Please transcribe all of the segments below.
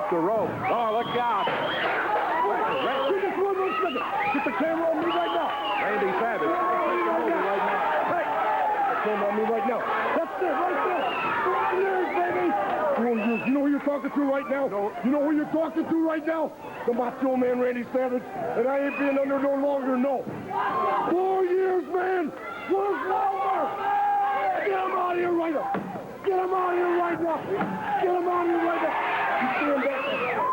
off the rope. Oh, look out. Get the camera on me right now. Randy Savage. Right now. Hey, get the camera on me right now. That's it, right there. 4 years, baby. 4 years. You know who you're talking to right now? No. You know who you're talking to right now? The Macho Man, Randy Savage. And I ain't being under no longer, no. 4 years, man. Where's Lawler? Get him out of here right now. Get him out of here right now. Get him out of here right now. You stand back.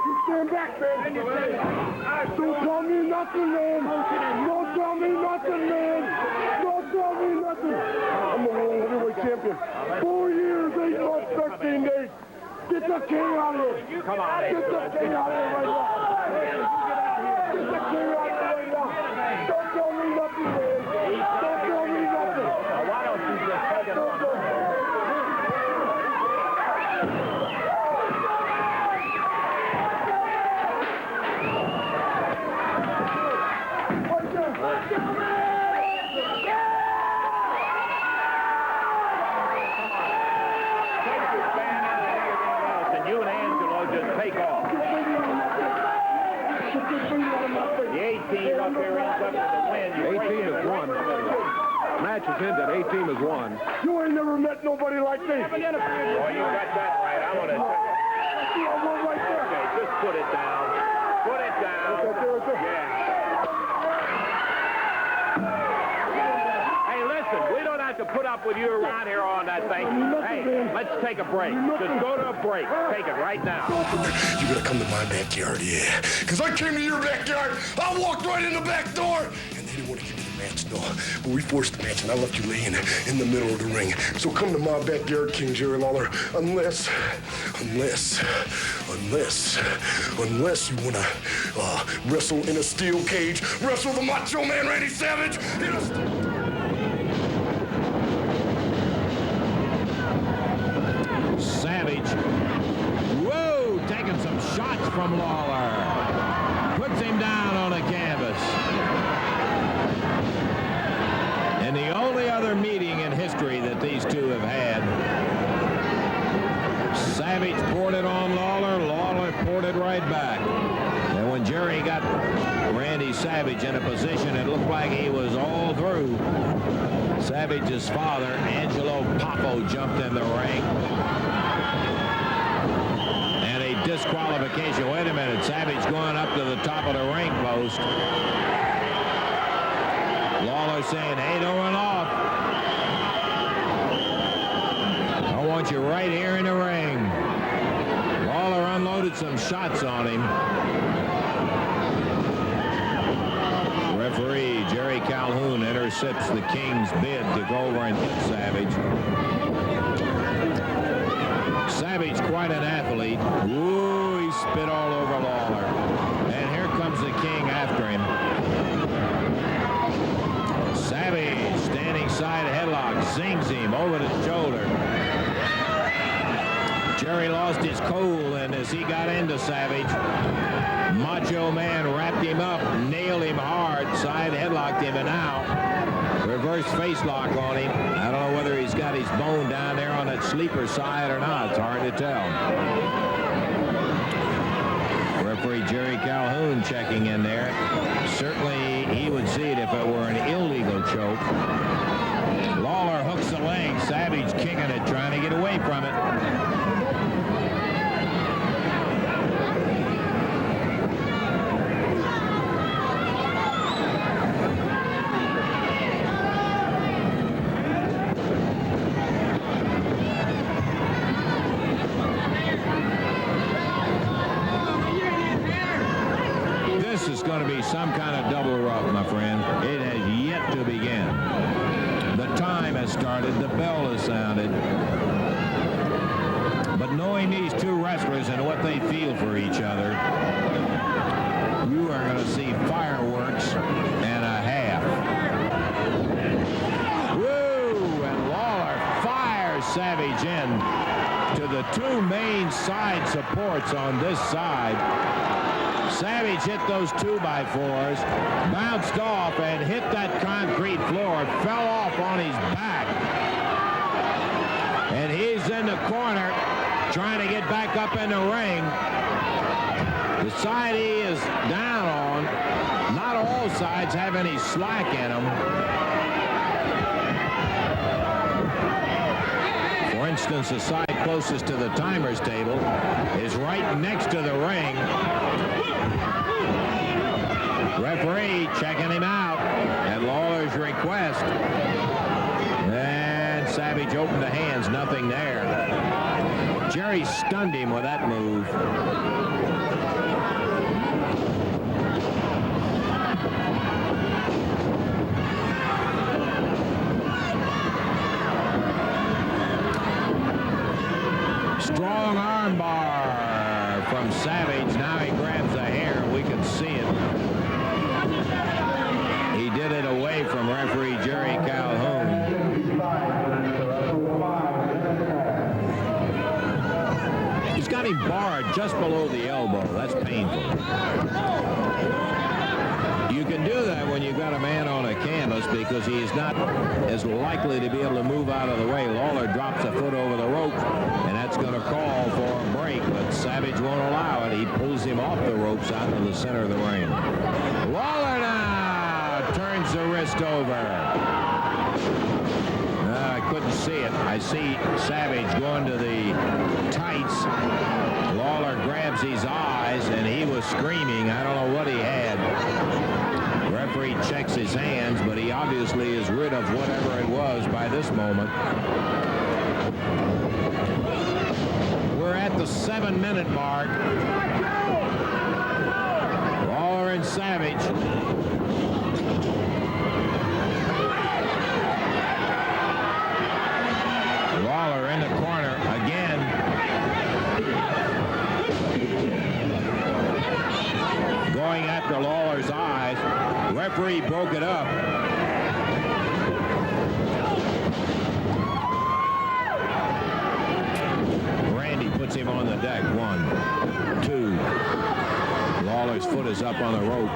You stand back, man. Don't tell me nothing, man. Don't tell me nothing, man. Don't tell me nothing. I'm the world heavyweight champion. 4 years, 8 months, 13 days. Get the king out of here. Come on. Get the king out of here right now. Get the king out of here right now. Don't tell me nothing, man. Don't tell me nothing. Why don't you just take it on? Match is ended. 8-team has won. You ain't never met nobody like me. Boy, you got that right. I'm going to tell you. Right there. Okay, just put it down. Put it down. Yeah. Hey, listen, we don't have to put up with you around here on that thing. Hey, let's take a break. Just go to a break. Take it right now. You gotta come to my backyard, yeah. Because I came to your backyard. I walked right in the back door. And they didn't want to give me the match, no. But we forced the match, and I left you laying in the middle of the ring. So come to my backyard, King Jerry Lawler, unless you want to wrestle in a steel cage, wrestle the Macho Man Randy Savage in a Savage, whoa, taking some shots from Lawler. Puts him down on the canvas. And the only other meeting in history that these two have had, Savage poured it on Lawler, Lawler poured it right back. And when Jerry got Randy Savage in a position, it looked like he was all through. Savage's father, Angelo Popo, jumped in the ring. And a disqualification. Wait a minute, Savage going up to the top of the ring post. Lawler saying, hey, don't run off. I want you right here in the ring. Lawler unloaded some shots on him. Referee Jerry Calhoun intercepts the King's bid to go over and hit Savage. Savage, quite an athlete. Ooh, he spit all over Lawler. And here comes the King after him. Savage, standing side headlock, zings him over the shoulder. Jerry lost his cool, and as he got into Savage, Macho Man wrapped him up, nailed him hard, side headlocked him, and now reverse face lock on him. I don't know whether he's got his bone down there on that sleeper side or not. It's hard to tell. Referee Jerry Calhoun checking in there. Certainly he would see it if it were an illegal choke. Lawler hooks the leg. Savage kicking it, trying to get away from it. This is going to be some kind of double rough, my friend. It has yet to begin. The time has started. The bell has sounded. But knowing these two wrestlers and what they feel for each other, you are going to see fireworks and a half. Woo! And Lawler fires Savage in to the two main side supports on this side. Savage hit those 2x4s, bounced off and hit that concrete floor, fell off on his back. And he's in the corner trying to get back up in the ring. The side he is down on, not all sides have any slack in them. For instance, the side closest to the timer's table is right next to the ring. Referee checking him out at Lawler's request. And Savage opened the hands, nothing there. Jerry stunned him with that move. Strong arm bar from Savage. Now he grabs the hair. We can see it. He did it away from referee Jerry Calhoun. He's got him barred just below the elbow. That's painful. You can do that when you've got a man on a canvas because he is not as likely to be able to move out of the way. Lawler drops a foot over the rope, and that's going to call for a break, but Savage won't allow it. He pulls him off the ropes out to the center of the ring. Lawler now turns the wrist over. I couldn't see it. I see Savage going to the tights. Lawler grabs his eyes, and he was screaming. I don't know what he had. Referee checks his hands, but he obviously is rid of whatever it was by this moment. We're at the 7-minute mark. Lawler and Savage. Lawler in the corner again. Going after Lawler's eyes. Referee broke it up. Randy puts him on the deck. 1, 2. Lawler's foot is up on the rope.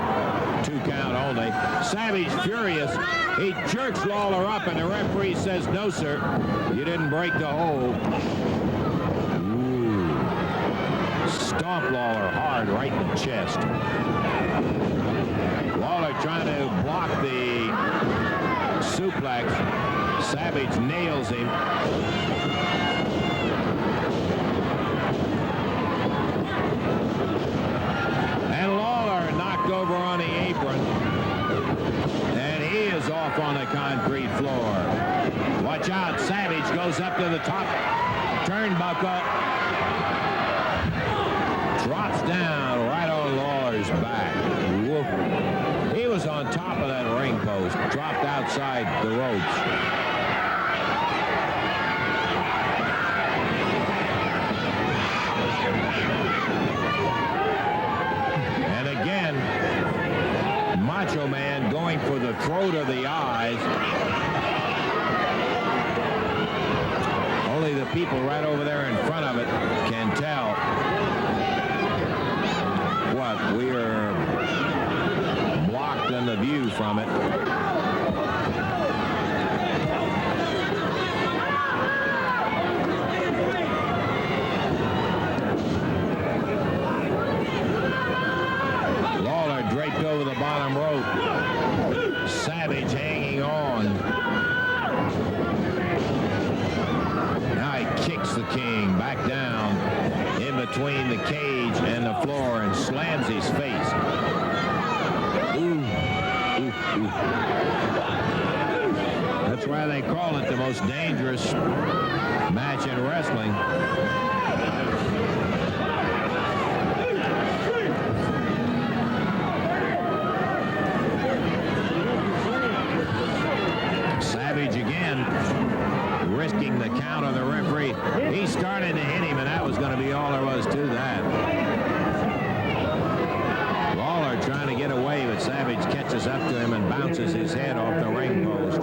2 count only. Savage furious. He jerks Lawler up, and the referee says, "No, sir, you didn't break the hold." Ooh. Stomp Lawler hard right in the chest. Lawler trying to block the suplex. Savage nails him. And Lawler knocked over on the apron. And he is off on the concrete floor. Watch out. Savage goes up to the top turnbuckle. Drops down right on Lawler's back. Whoop. He was on top of that ring post. Dropped outside the ropes. And again, Macho Man going for the throat of the eyes. Only the people right over there in front of it can tell. What? We are blocked in the view from it. Lawler draped over the bottom rope. Savage hanging on. Now he kicks the King back down in between the cage and the floor and slams his face. Ooh. Ooh, ooh. That's why they call it the most dangerous match in wrestling. Savage again, risking the count on the referee. He started to hit him, and that was going to be all there was to that. Lawler trying to get away, but Savage catches up to him and bounces his head off the ring post.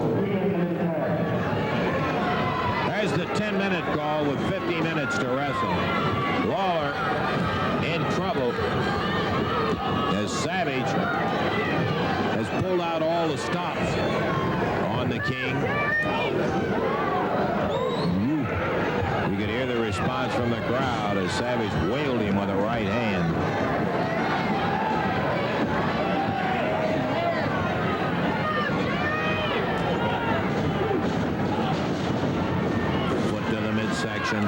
There's the 10-minute call with 50 minutes to wrestle. Lawler in trouble as Savage has pulled out all the stops on the King. You could hear the response from the crowd as Savage wailed him with a right hand. midsection.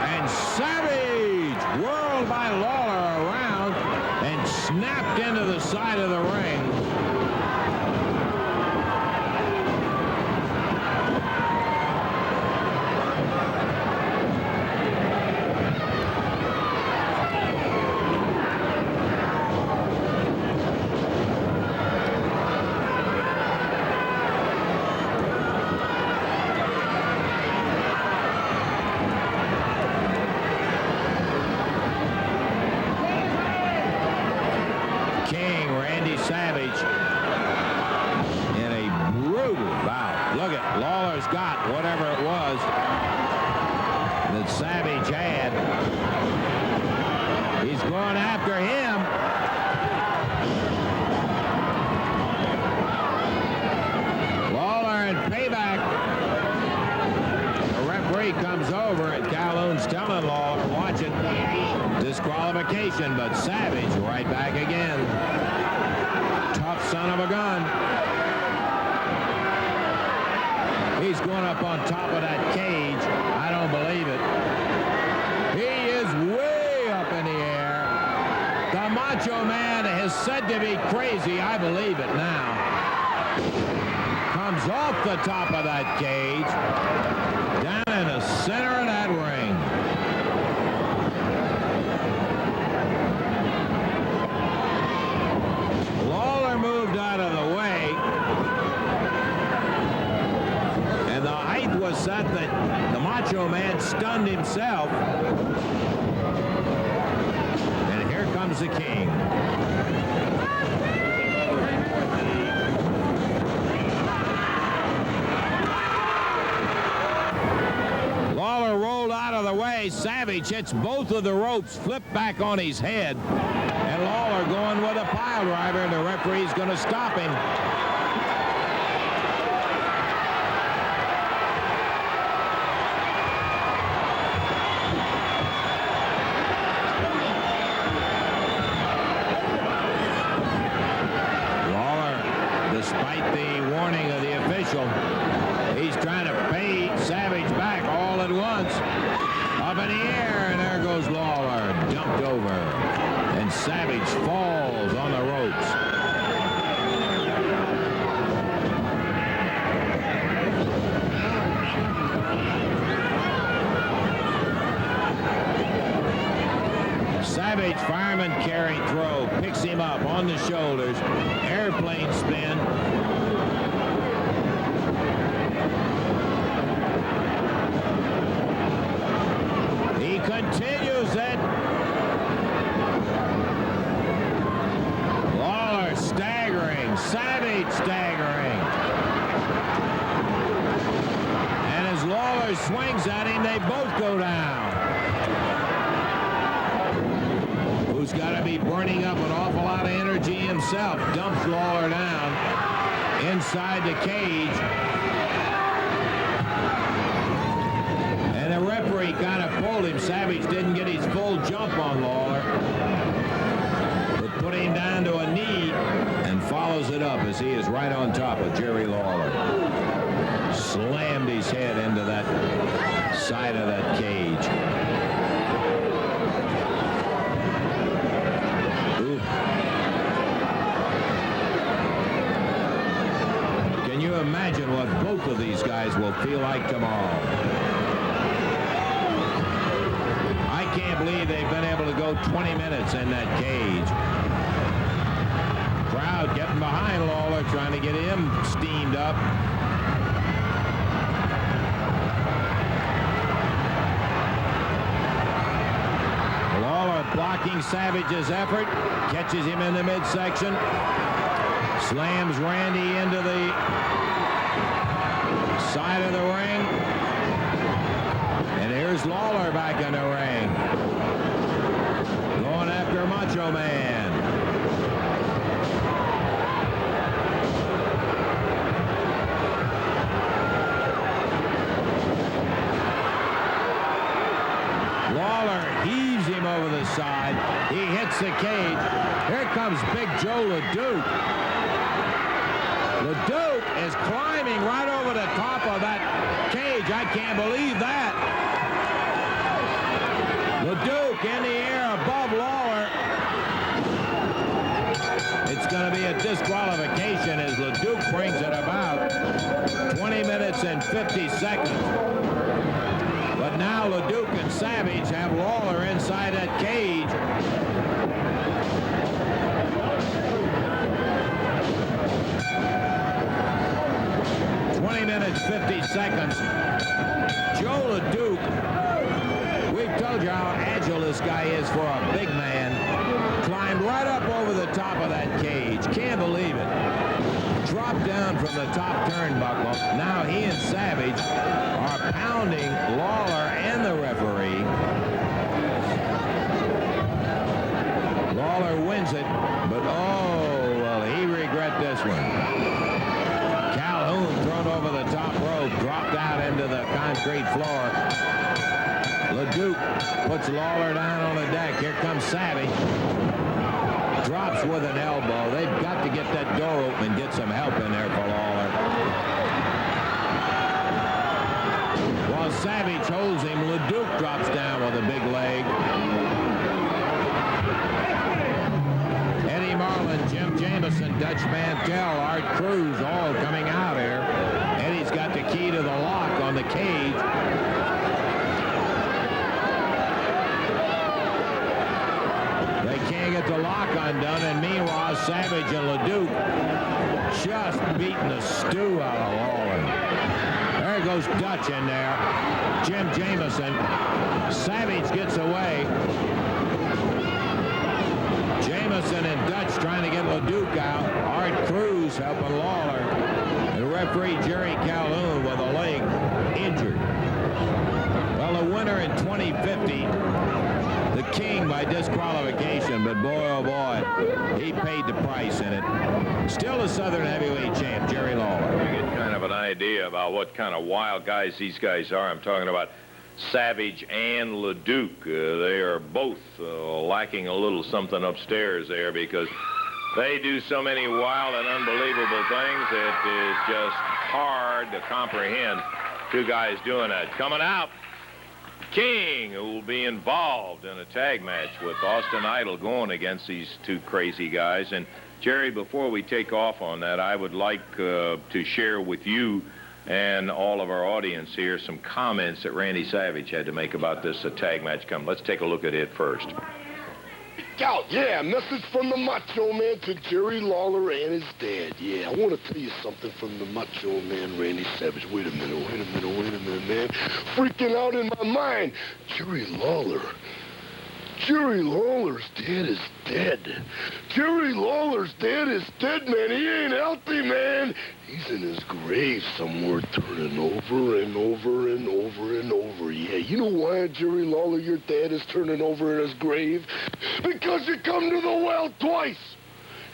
And Savage whirled by Lawler around and snapped into the side of the ring. Savage in a brutal bout. Look at Lawler's got whatever it was that Savage had. He's going after him. Lawler in payback. The referee comes over and Calhoun's telling Lawler, watching, disqualification, but Savage right back again. Tough son of a gun. He's going up on top of that cage. I don't believe it. He is way up in the air. The Macho Man is said to be crazy. I believe it now. Comes off the top of that cage. Down in the center of that ring. Moved out of the way, and the height was set that the Macho Man stunned himself, and here comes the King. Lawler rolled out of the way. Savage hits both of the ropes, flipped back on his head. And Lawler going with a pile driver, and the referee's going to stop him. Lawler, despite the warning of the official, he's trying to pay Savage back all at once. Up in the air, and there goes Lawler, dumped over. And Savage falls on the ropes. Savage, fireman carry throw, picks him up on the shoulders, airplane spin. He continues it. Staggering, Savage staggering. And as Lawler swings at him, they both go down. Who's got to be burning up an awful lot of energy himself. Dumps Lawler down inside the cage. And the referee kind of pulled him. Savage didn't get his full jump on Lawler. Put him down to a knee and follows it up as he is right on top of Jerry Lawler. Slammed his head into that side of that cage. Ooh. Can you imagine what both of these guys will feel like tomorrow? I can't believe they've been able to go 20 minutes in that cage. Crowd getting behind Lawler, trying to get him steamed up. Lawler blocking Savage's effort, catches him in the midsection, slams Randy into the side of the ring, and here's Lawler back in the ring, going after Macho Man. Lawler heaves him over over the side. He hits the cage. Here comes Big Joe LeDuc. LeDuc is climbing right over the top of that cage. I can't believe that. LeDuc in the air above Lawler. It's going to be a disqualification as LeDuc brings it about. 20 minutes and 50 seconds. But now LeDuc and Savage have Lawler inside that cage. Minutes, 50 seconds. Joe LeDuc, we've told you how agile this guy is for a big man. Climbed right up over the top of that cage. Can't believe it. Dropped down from the top turnbuckle. Now he and Savage are pounding Lawler and the referee. Lawler wins it, but oh, will he regret this one. Over the top rope, dropped out into the concrete floor. LeDuc puts Lawler down on the deck. Here comes Savage. Drops with an elbow. They've got to get that door open and get some help in there for Lawler. While Savage holds him, LeDuc drops down with a big leg. Eddie Marlin, Jim Jamison, Dutch Mantell, Art Cruz, all coming out here. Eddie's got the key to the lock on the cage. They can't get the lock undone, and meanwhile, Savage and LeDuc just beating the stew out of Lawler. There goes Dutch in there. Jim Jamison. Savage gets away. Jamison and Dutch trying to get LeDuc out. Art Cruz helping Lawler. The referee, Jerry Calhoun, with a leg injured. Well, the winner in 2050, the King by disqualification, but boy, oh boy, he paid the price in it. Still the Southern Heavyweight champ, Jerry Lawler. You get kind of an idea about what kind of wild guys these guys are. I'm talking about Savage and LeDuc. They are both lacking a little something upstairs there because they do so many wild and unbelievable things. It is just hard to comprehend two guys doing that. Coming out, King, who will be involved in a tag match with Austin Idol going against these two crazy guys. And Jerry, before we take off on that, I would like to share with you and all of our audience here some comments that Randy Savage had to make about this tag match coming. Let's take a look at it first. Yeah, message from the Macho Man to Jerry Lawler and his dad. Yeah, I want to tell you something from the Macho Man, Randy Savage. Wait a minute, man. Freaking out in my mind. Jerry Lawler's dad is dead. Jerry Lawler's dad is dead, man. He ain't healthy, man. He's in his grave somewhere, turning over and over and over and over. Yeah, you know why, Jerry Lawler, your dad is turning over in his grave? Because you come to the well twice.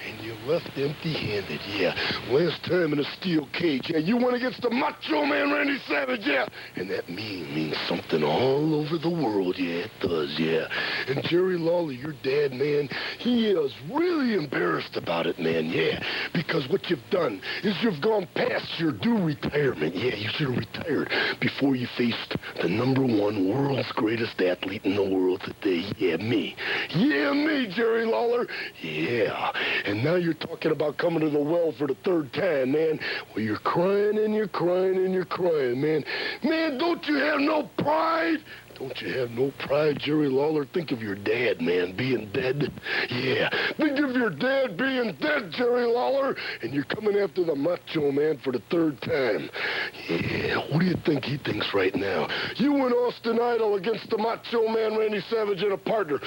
And you left empty-handed, yeah. Last time in a steel cage, yeah. You went against the Macho Man, Randy Savage, yeah. And that means something all over the world, yeah, it does, yeah. And Jerry Lawler, your dad, man, he is really embarrassed about it, man, yeah. Because what you've done is you've gone past your due retirement. Yeah, you should have retired before you faced the #1 world's greatest athlete in the world today. Yeah, me. Yeah, me, Jerry Lawler. Yeah. And now you're talking about coming to the well for the third time, man. Well, you're crying and you're crying and you're crying, man. Man, don't you have no pride? Don't you have no pride, Jerry Lawler? Think of your dad, man, being dead. Yeah, think of your dad being dead, Jerry Lawler. And you're coming after the Macho Man for the third time. Yeah, what do you think he thinks right now? You and Austin Idol against the Macho Man, Randy Savage, and a partner.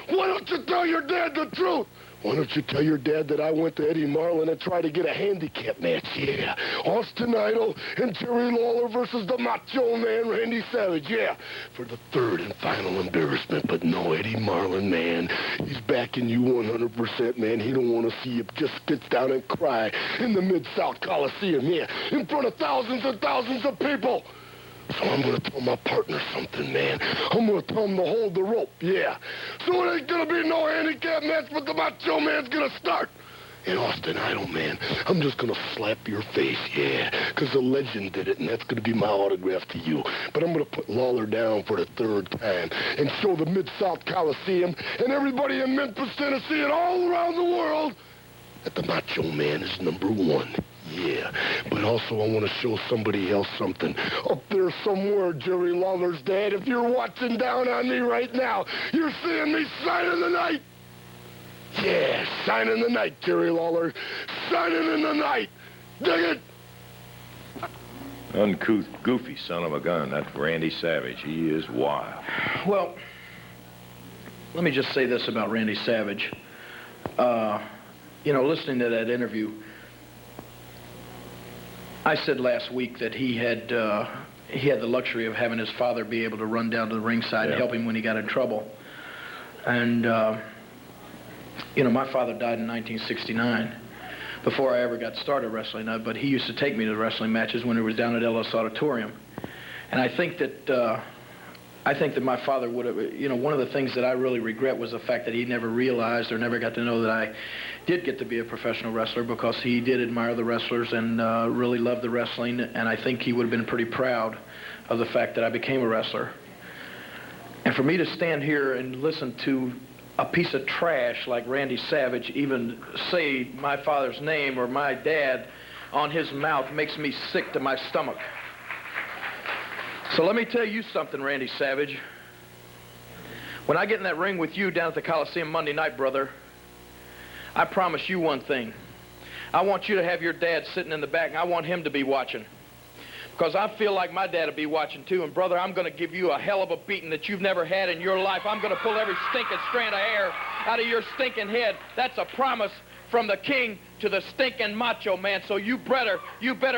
Why don't you tell your dad the truth? Why don't you tell your dad that I went to Eddie Marlin and tried to get a handicap match? Yeah, Austin Idol and Jerry Lawler versus the Macho Man, Randy Savage. Yeah, for the third and final embarrassment. But no, Eddie Marlin, man, he's backing you 100%, man. He don't want to see you just sit down and cry in the Mid-South Coliseum, yeah, in front of thousands and thousands of people. So I'm going to tell my partner something, man. I'm going to tell him to hold the rope, yeah. So it ain't going to be no handicap match, but the Macho Man's going to start. And Austin Idol, man, I'm just going to slap your face, yeah, because the legend did it, and that's going to be my autograph to you. But I'm going to put Lawler down for the third time and show the Mid-South Coliseum and everybody in Memphis, Tennessee, and all around the world that the Macho Man is #1. Yeah, but also I want to show somebody else something. Up there somewhere, Jerry Lawler's dad, if you're watching down on me right now, you're seeing me shine in the night. Yeah, shine in the night, Jerry Lawler. Shining in the night. Dig it? Uncouth, goofy son of a gun. That's Randy Savage. He is wild. Well, let me just say this about Randy Savage. You know, listening to that interview, I said last week that he had the luxury of having his father be able to run down to the ringside and help him when he got in trouble. And, you know, my father died in 1969 before I ever got started wrestling, but he used to take me to the wrestling matches when he was down at Ellis Auditorium. And I think that my father would have, you know, one of the things that I really regret was the fact that he never realized or never got to know that I did get to be a professional wrestler, because he did admire the wrestlers and really loved the wrestling, and I think he would have been pretty proud of the fact that I became a wrestler. And for me to stand here and listen to a piece of trash like Randy Savage even say my father's name or my dad on his mouth makes me sick to my stomach. So let me tell you something, Randy Savage. When I get in that ring with you down at the Coliseum Monday night, brother, I promise you one thing. I want you to have your dad sitting in the back, and I want him to be watching. Because I feel like my dad will be watching too, and brother, I'm going to give you a hell of a beating that you've never had in your life. I'm going to pull every stinking strand of hair out of your stinking head. That's a promise from the king to the stinking Macho Man. So you better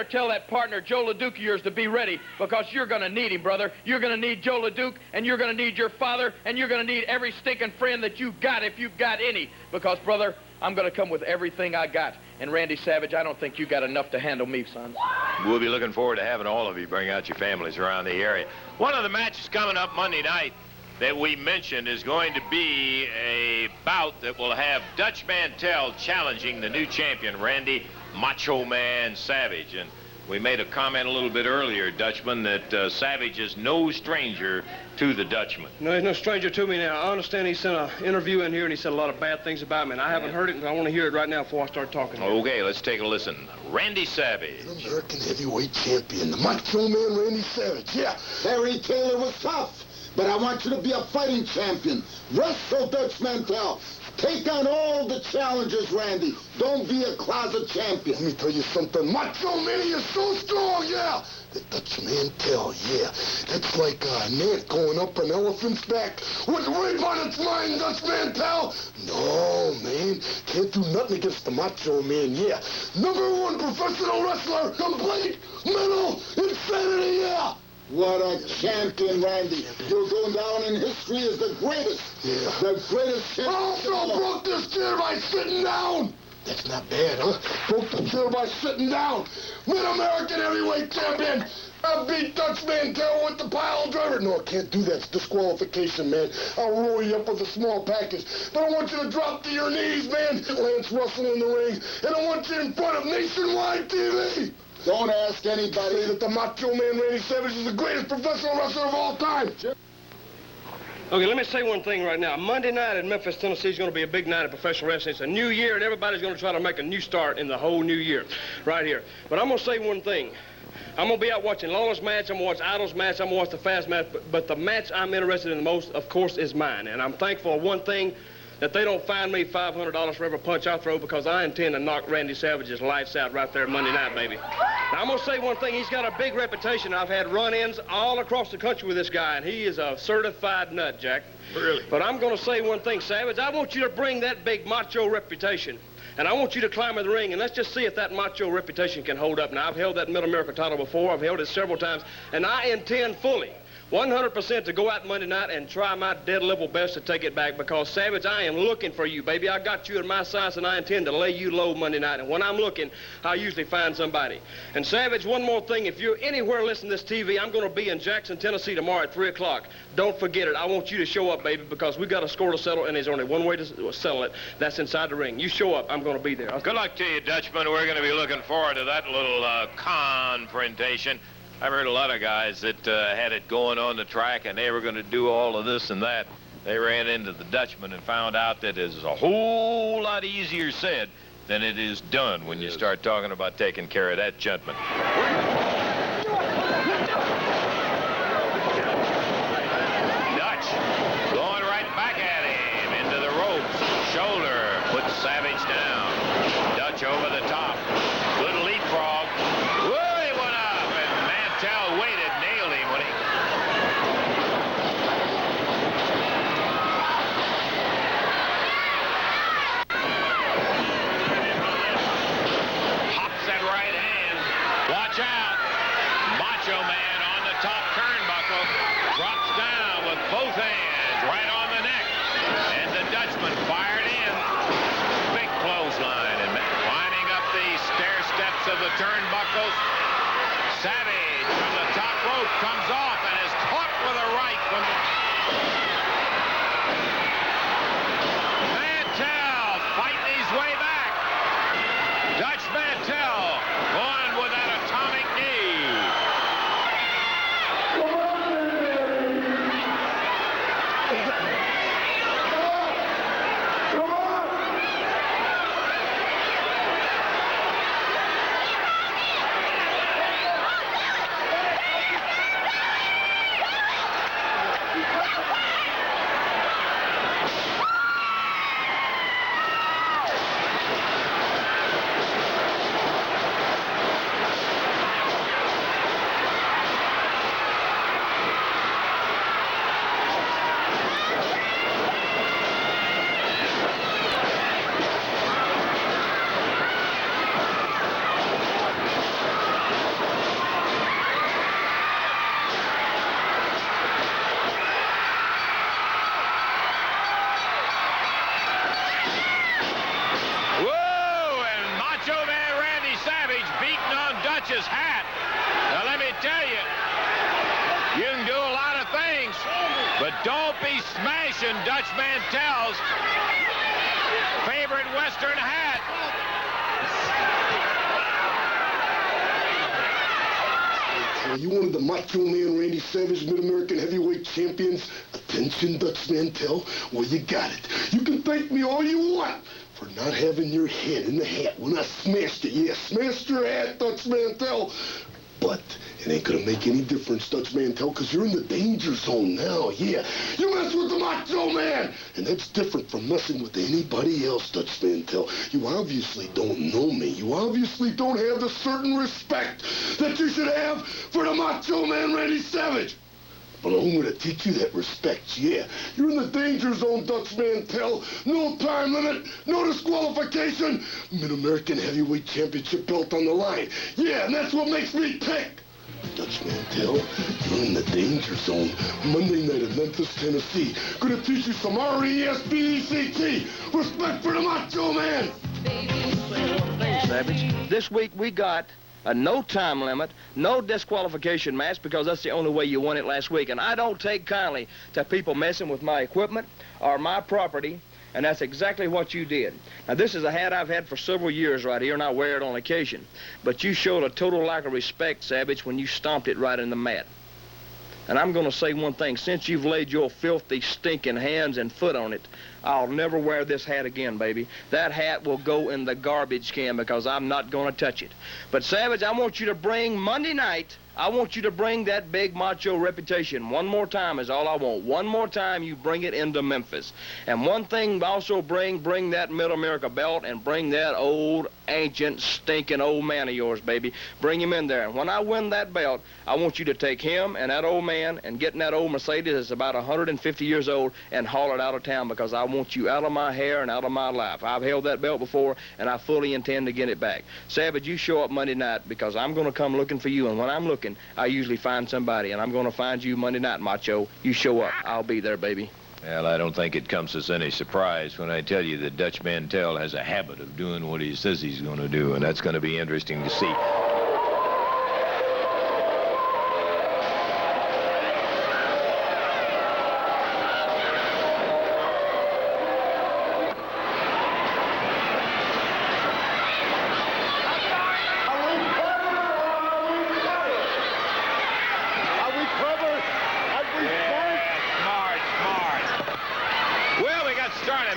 tell that partner, Joe LeDuc of yours, to be ready, because you're going to need him, brother. You're going to need Joe LeDuc, and you're going to need your father, and you're going to need every stinking friend that you've got, if you've got any. Because, brother, I'm going to come with everything I got. And Randy Savage, I don't think you got enough to handle me, son. We'll be looking forward to having all of you bring out your families around the area. One of the matches coming up Monday night that we mentioned is going to be a bout that will have Dutch Mantell challenging the new champion, Randy Macho Man Savage. And we made a comment a little bit earlier, Dutchman, that Savage is no stranger to the Dutchman. No, he's no stranger to me now. I understand he sent an interview in here and he said a lot of bad things about me, and I haven't heard it, and I want to hear it right now before I start talking. Okay, let's take a listen. Randy Savage. The American heavyweight champion, the Macho Man Randy Savage, yeah. Harry Taylor was tough, but I want you to be a fighting champion. Wrestle Dutch Mantell. Take on all the challenges, Randy. Don't be a closet champion. Let me tell you something. Macho Man is so strong, yeah. The Dutch Mantell, yeah. That's like an ant going up an elephant's back with rape on its mind, Dutch Mantell. No, man. Can't do nothing against the Macho Man, yeah. #1 professional wrestler, complete mental insanity, yeah. What a champion, Randy. You're going down in history as the greatest. Yeah. The greatest champion. Also broke this chair by sitting down. That's not bad, huh? Broke the chair by sitting down. Mid-American heavyweight champion. I beat Dutch Mantell with the pile driver. No, I can't do that. It's disqualification, man. I'll roll you up with a small package. But I want you to drop to your knees, man. Lance Russell in the ring. And I want you in front of nationwide TV. Don't ask anybody. Say that the Macho Man Randy Savage is the greatest professional wrestler of all time. Okay, let me say one thing right now. Monday night in Memphis, Tennessee is going to be a big night of professional wrestling. It's a new year, and everybody's going to try to make a new start in the whole new year right here. But I'm going to say one thing. I'm going to be out watching Lawler's match, I'm going to watch Idol's match, I'm going to watch the Fast match, but the match I'm interested in the most, of course, is mine. And I'm thankful for one thing, that they don't fine me $500 for every punch I throw, because I intend to knock Randy Savage's lights out right there Monday night, baby. Now, I'm going to say one thing. He's got a big reputation. I've had run-ins all across the country with this guy, and he is a certified nut, Jack. Really? But I'm going to say one thing, Savage. I want you to bring that big macho reputation, and I want you to climb in the ring, and let's just see if that macho reputation can hold up. Now, I've held that Mid-America title before. I've held it several times, and I intend fully, 100% to go out Monday night and try my dead level best to take it back, because, Savage, I am looking for you, baby. I got you in my sights, and I intend to lay you low Monday night. And when I'm looking, I usually find somebody. And, Savage, one more thing. If you're anywhere listening to this TV, I'm going to be in Jackson, Tennessee tomorrow at 3 o'clock. Don't forget it. I want you to show up, baby, because we got a score to settle, and there's only one way to settle it. That's inside the ring. You show up, I'm going to be there. Good luck to you, Dutchman. We're going to be looking forward to that little confrontation. I've heard a lot of guys that had it going on the track, and they were going to do all of this and that. They ran into the Dutchman and found out that it's a whole lot easier said than it is done when you start talking about taking care of that gentleman. Dutch going right back at him into the ropes. Shoulder puts Savage down. Dutch over the top. Good leapfrog. Whoa, he went up, and Mantell waited, nailed him when he... Pops that right hand. Watch out. Macho Man on the top turnbuckle. Drops down with both hands right on the neck. And the Dutchman fired in. Big clothesline. And winding up the stair steps of the turnbuckles. Savage from the top rope comes off and is caught with a right from the... Mantell fighting his way back. Dutch Mantell going with that atomic knee. Dutch's hat. Now, let me tell you, you can do a lot of things, but don't be smashing Dutch Mantell's favorite Western hat. You wanted the Macho Man Randy Savage Mid-American Heavyweight Champions? Attention, Dutch Mantell. Well, you got it. You can thank me all you want for not having your head in the hat when I smashed it. Yeah, smashed your hat, Dutch Mantell. But it ain't gonna make any difference, Dutch Mantell, because you're in the danger zone now, yeah. You mess with the Macho Man, and that's different from messing with anybody else, Dutch Mantell. You obviously don't know me. You obviously don't have the certain respect that you should have for the Macho Man Randy Savage. But I'm gonna teach you that respect, yeah. You're in the danger zone, Dutch Mantell. No time limit, no disqualification. Mid-American Heavyweight Championship belt on the line. Yeah, and that's what makes me tick. Dutch Mantell, you're in the danger zone. Monday night at Memphis, Tennessee. Gonna teach you some R-E-S-P-E-C-T. Respect for the Macho Man. Savage, this week we got a no time limit, no disqualification match, because that's the only way you won it last week. And I don't take kindly to people messing with my equipment or my property, and that's exactly what you did. Now, this is a hat I've had for several years right here, and I wear it on occasion. But you showed a total lack of respect, Savage, when you stomped it right in the mat. And I'm going to say one thing. Since you've laid your filthy, stinking hands and foot on it, I'll never wear this hat again, baby. That hat will go in the garbage can because I'm not going to touch it. But, Savage, I want you to bring Monday night, I want you to bring that big macho reputation. One more time is all I want. One more time you bring it into Memphis. And one thing also bring that Mid-America belt and bring that old, ancient, stinking old man of yours, baby. Bring him in there. And when I win that belt, I want you to take him and that old man and get in that old Mercedes that's about 150 years old and haul it out of town, because I want want you out of my hair and out of my life. I've held that belt before, and I fully intend to get it back. Savage, you show up Monday night because I'm going to come looking for you, and when I'm looking, I usually find somebody, and I'm going to find you Monday night, Macho. You show up. I'll be there, baby. Well, I don't think it comes as any surprise when I tell you that Dutch Mantell has a habit of doing what he says he's going to do, and that's going to be interesting to see.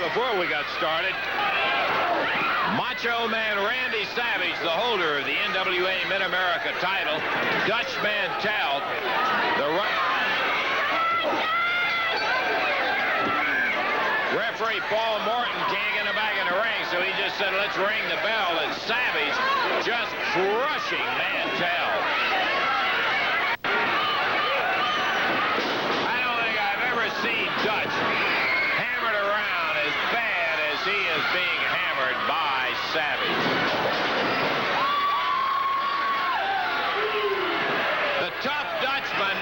Before we got started, Macho Man Randy Savage, the holder of the NWA Mid-America title, Dutch Mantell, referee Paul Morton can't get him back in the ring, so he just said, let's ring the bell, and Savage just crushing Mantell. I don't think I've ever seen Dutch hammered around as bad as he is being hammered by Savage. The tough Dutchman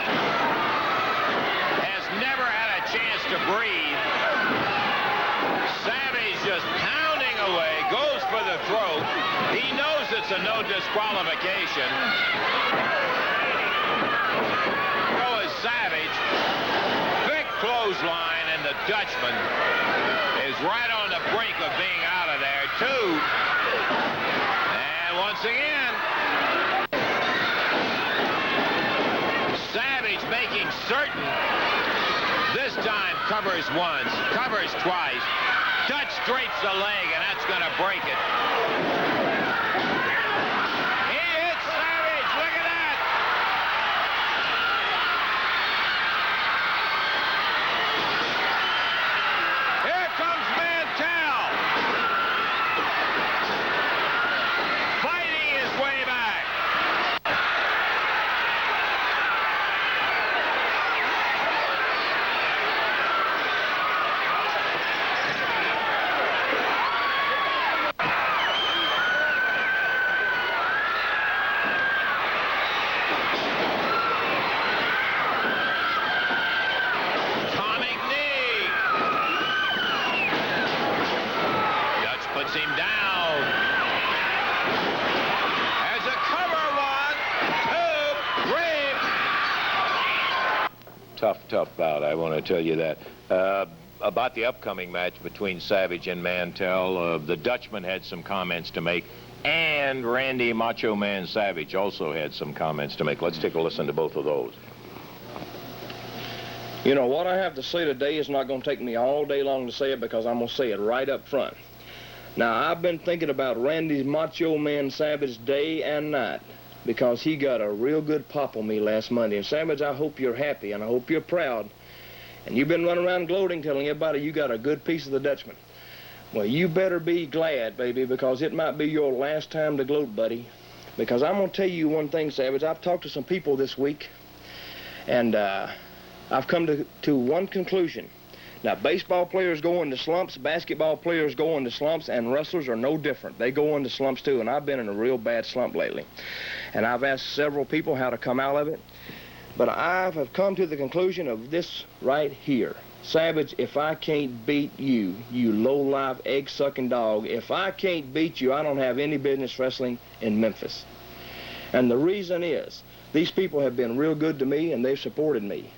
has never had a chance to breathe. Savage just pounding away, goes for the throat. He knows it's a no disqualification. So is Savage. Big clothesline, and the Dutchman is right on the brink of being out of there, too. And once again, Savage making certain this time covers once, covers twice. Dutch straights the leg, and that's going to break it. He hits Savage. Look at that. Here comes Mantell. Fighting his way back. Him down. As a cover, 1, 2, 3. Tough bout, I want to tell you that. About the upcoming match between Savage and Mantell, the Dutchman had some comments to make, and Randy Macho Man Savage also had some comments to make. Let's take a listen to both of those. You know, what I have to say today is not going to take me all day long to say it, because I'm going to say it right up front. Now, I've been thinking about Randy's Macho Man Savage day and night, because he got a real good pop on me last Monday. And Savage, I hope you're happy, and I hope you're proud. And you've been running around gloating, telling everybody you got a good piece of the Dutchman. Well, you better be glad, baby, because it might be your last time to gloat, buddy. Because I'm going to tell you one thing, Savage. I've talked to some people this week, and I've come to one conclusion. Now, baseball players go into slumps, basketball players go into slumps, and wrestlers are no different. They go into slumps, too, and I've been in a real bad slump lately. And I've asked several people how to come out of it, but I have come to the conclusion of this right here. Savage, if I can't beat you, you low-life, egg-sucking dog, if I can't beat you, I don't have any business wrestling in Memphis. And the reason is, these people have been real good to me, and they've supported me.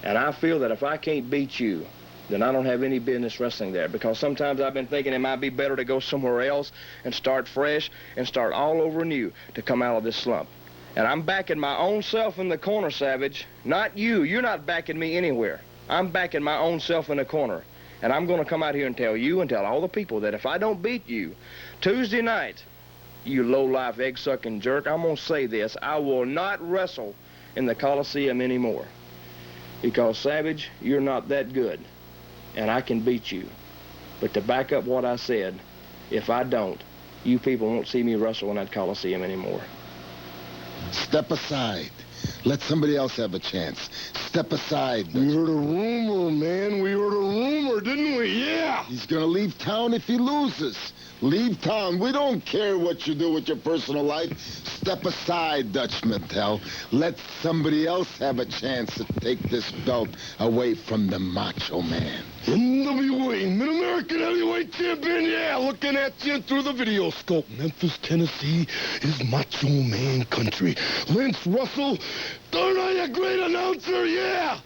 And I feel that if I can't beat you, then I don't have any business wrestling there, because sometimes I've been thinking it might be better to go somewhere else and start fresh and start all over anew to come out of this slump. And I'm backing my own self in the corner, Savage. Not you. You're not backing me anywhere. I'm backing my own self in the corner. And I'm going to come out here and tell you and tell all the people that if I don't beat you Tuesday night, you low-life, egg-sucking jerk, I'm going to say this: I will not wrestle in the Coliseum anymore. Because, Savage, you're not that good, and I can beat you. But to back up what I said, if I don't, you people won't see me wrestle in that Coliseum anymore. Step aside. Let somebody else have a chance. Step aside. We heard a rumor, man. We heard a rumor, didn't we? Yeah. He's gonna leave town if he loses. Leave town. We don't care what you do with your personal life. Step aside, Dutch Mantell. Let somebody else have a chance to take this belt away from the Macho Man. NWA, Mid-American Heavyweight Champion, yeah, looking at you through the video scope. Memphis, Tennessee is Macho Man country. Lance Russell, aren't I a great announcer? Yeah.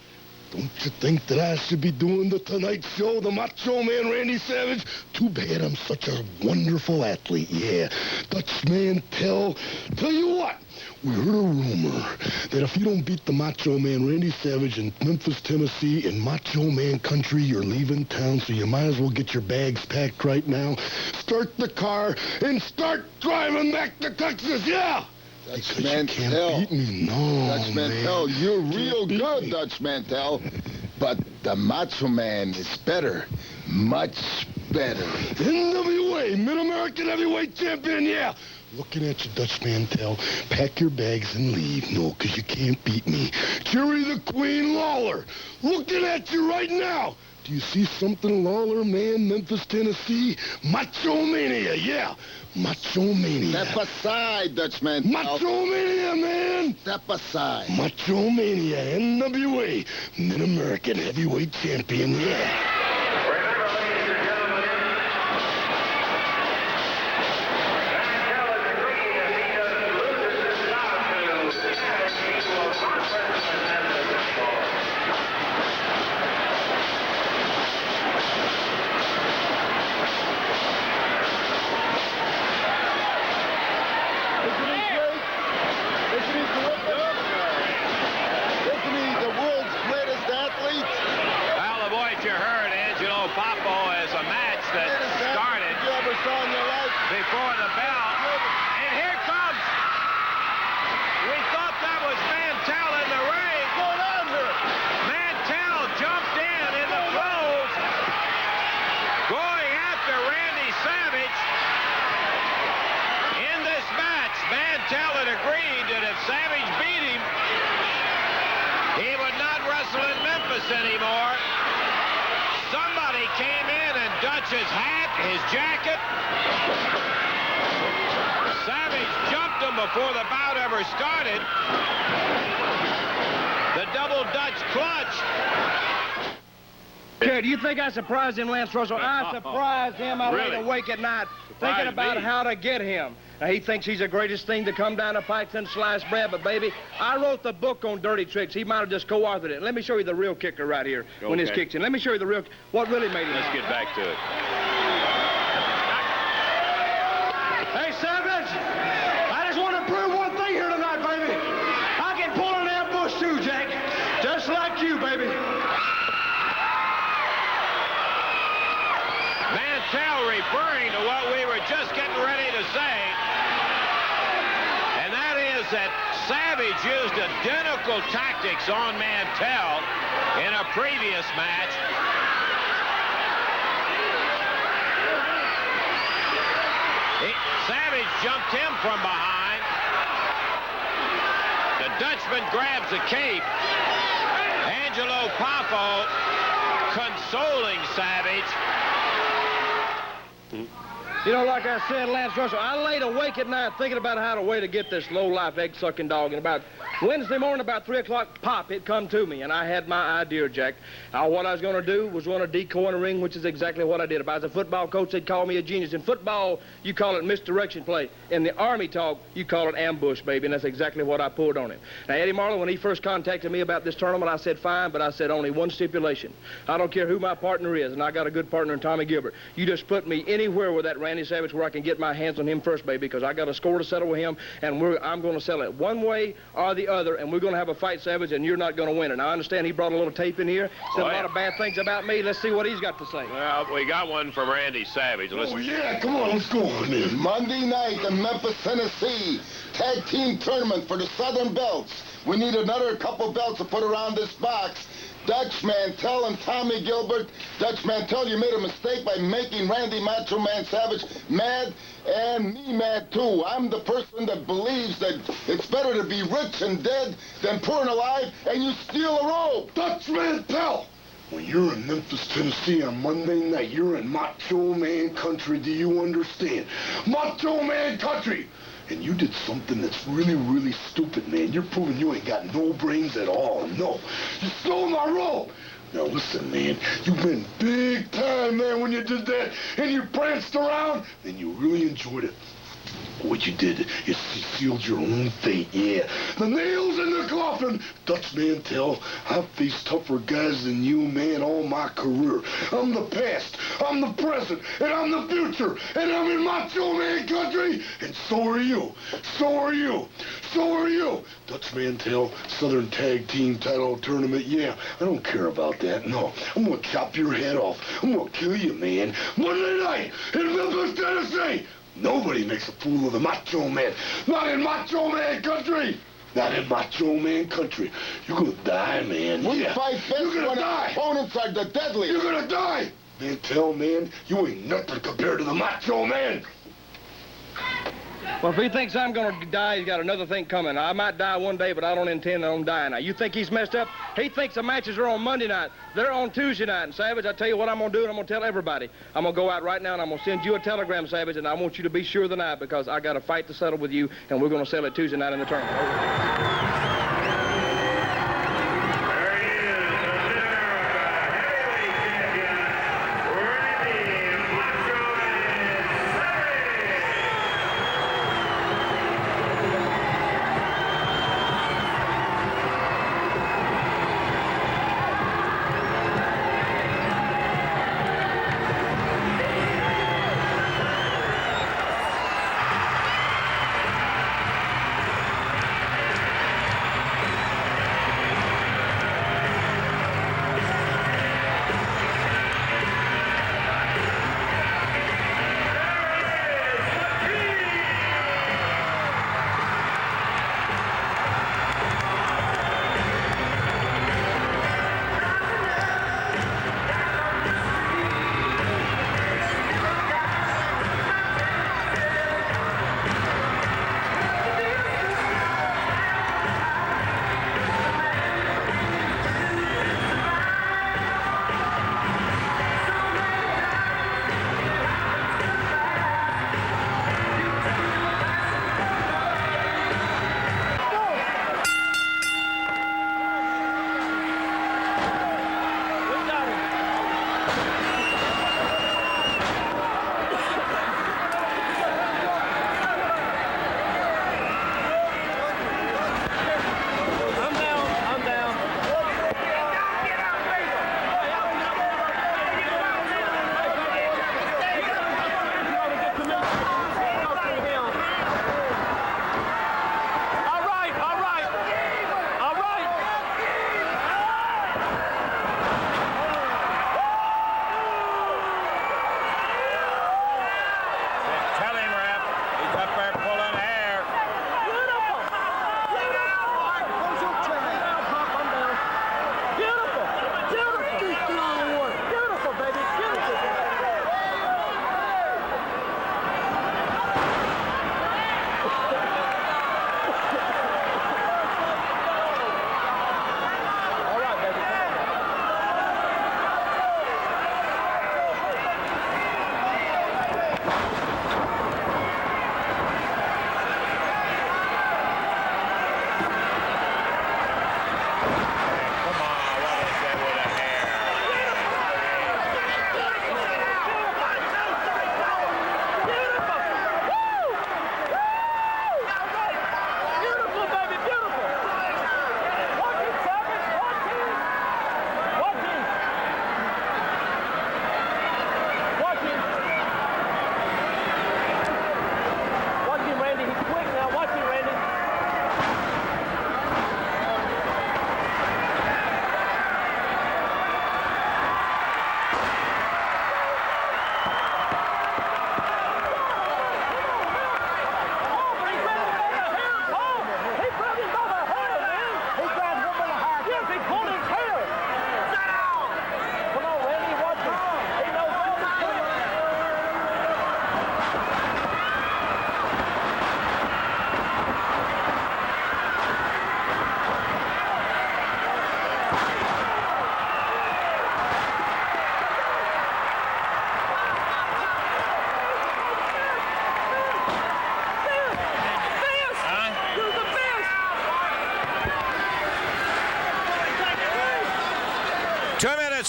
Don't you think that I should be doing the Tonight Show, the Macho Man Randy Savage? Too bad I'm such a wonderful athlete, yeah. Dutch Mantell, tell you what, we heard a rumor that if you don't beat the Macho Man Randy Savage in Memphis, Tennessee, in Macho Man country, you're leaving town, so you might as well get your bags packed right now, start the car, and start driving back to Texas, yeah! Dutch Because Mantell. you can't beat me, no, Dutch Mantell, man. you're You real can't beat good, me. Dutch Mantell. But the Macho Man is better. Much better. NWA, Mid-American Heavyweight Champion, yeah. Looking at you, Dutch Mantell. Pack your bags and leave. No, because you can't beat me. Jerry the Queen Lawler. Looking at you right now. Do you see something, Lawler, man? Memphis, Tennessee? Macho Mania, yeah. Macho Mania. Step aside, Dutch Mantell. Macho Mania, man. Step aside. Macho Mania, NWA, Mid-American Heavyweight Champion, yeah. Before the bell. And here comes. We thought that was Mantell in the ring. Going on here. Mantell jumped in the throes, going after Randy Savage. In this match, Mantell had agreed that if Savage beat him, he would not wrestle in Memphis anymore. Somebody came in and Dutch's hat, his jacket. Savage jumped him before the bout ever started. The double Dutch clutch. Jerry, do you think I surprised him, Lance Russell? I surprised him. I laid Really? awake at night Surprised thinking about me. how to get him. Now, he thinks he's the greatest thing to come down the pike since sliced bread, but, baby, I wrote the book on dirty tricks. He might have just co-authored it. Let me show you the real kicker right here when this Okay. kicks in. Let me show you the real, what really made him. Let's get back to it. Hey, Savage, I just want to prove one thing here tonight, baby. I can pull an ambush too, Jack, just like you, baby. Mantell referring to what we were just getting ready to say, and that is that Savage used identical tactics on Mantell in a previous match. Savage jumped him from behind. The Dutchman grabs the cape. Angelo Poffo consoling Savage. You know, like I said, Lance Russell, I laid awake at night thinking about how to way to get this low-life egg-sucking dog. And about Wednesday morning, about 3 o'clock, pop, it come to me. And I had my idea, Jack. What I was going to do was run a decoy in the ring, which is exactly what I did. If I was a football coach, they'd call me a genius. In football, you call it misdirection play. In the Army talk, you call it ambush, baby. And that's exactly what I pulled on him. Now, Eddie Marlowe, when he first contacted me about this tournament, I said, fine, but I said only one stipulation. I don't care who my partner is, and I got a good partner in Tommy Gilbert. You just put me anywhere with that Randy Savage where I can get my hands on him first, baby, because I got a score to settle with him, and I'm going to settle it one way or the other, and we're going to have a fight, Savage, and you're not going to win it. Now, I understand he brought a little tape in here, said a lot of bad things about me. Let's see what he's got to say. Well, we got one from Randy Savage. Oh, Listen. yeah, come on, let's go on there. Monday night in Memphis, Tennessee, tag team tournament for the Southern Belts. We need another couple belts to put around this box. Dutch Mantel and Tommy Gilbert. Dutch Mantel, you made a mistake by making Randy Macho Man Savage mad, and me mad too. I'm the person that believes that it's better to be rich and dead than poor and alive, and you steal a robe. Dutch Mantel! When you're in Memphis, Tennessee on Monday night, you're in Macho Man country, do you understand? Macho Man country! And you did something that's really, really stupid, man. You're proving you ain't got no brains at all. No. You stole my robe! Now listen, man, you've been big time, man, when you did that, and you pranced around, and you really enjoyed it. What you did is you sealed your own fate, yeah. The nails in the coffin. Dutch Mantel, I've faced tougher guys than you, man, all my career. I'm the past, I'm the present, and I'm the future. And I'm in Macho Man country. And so are you. So are you. So are you. Dutch Mantel, Southern Tag Team Title Tournament, yeah. I don't care about that, no. I'm gonna chop your head off. I'm gonna kill you, man. Monday night in Memphis, Tennessee. Nobody makes a fool of the Macho Man. Not in Macho Man country. Not in Macho Man country. You're gonna die, man. We yeah. fight best You're gonna when our die. opponents are the deadliest. You're gonna die. Mantel, man, you ain't nothing compared to the Macho Man. Well, if he thinks I'm going to die, he's got another thing coming. I might die one day, but I don't intend on dying. Now, you think he's messed up? He thinks the matches are on Monday night. They're on Tuesday night. And, Savage, I tell you what I'm going to do, and I'm going to tell everybody. I'm going to go out right now, and I'm going to send you a telegram, Savage, and I want you to be sure of the night because I got a fight to settle with you, and we're going to settle it Tuesday night in the tournament. Over.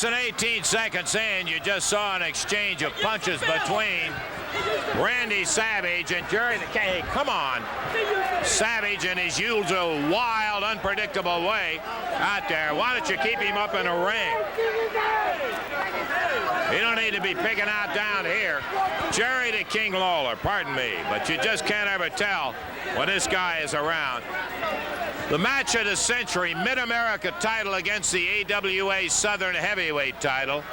minutes and 18 seconds in, you just saw an exchange of punches between Randy Savage and Jerry the King. Come on. Savage in his usual wild, unpredictable way out there. Why don't you keep him up in a ring? You don't need to be picking out down here. Jerry the King Lawler, pardon me, but you just can't ever tell when this guy is around. The match of the century, Mid-America title against the AWA Southern Heavyweight title.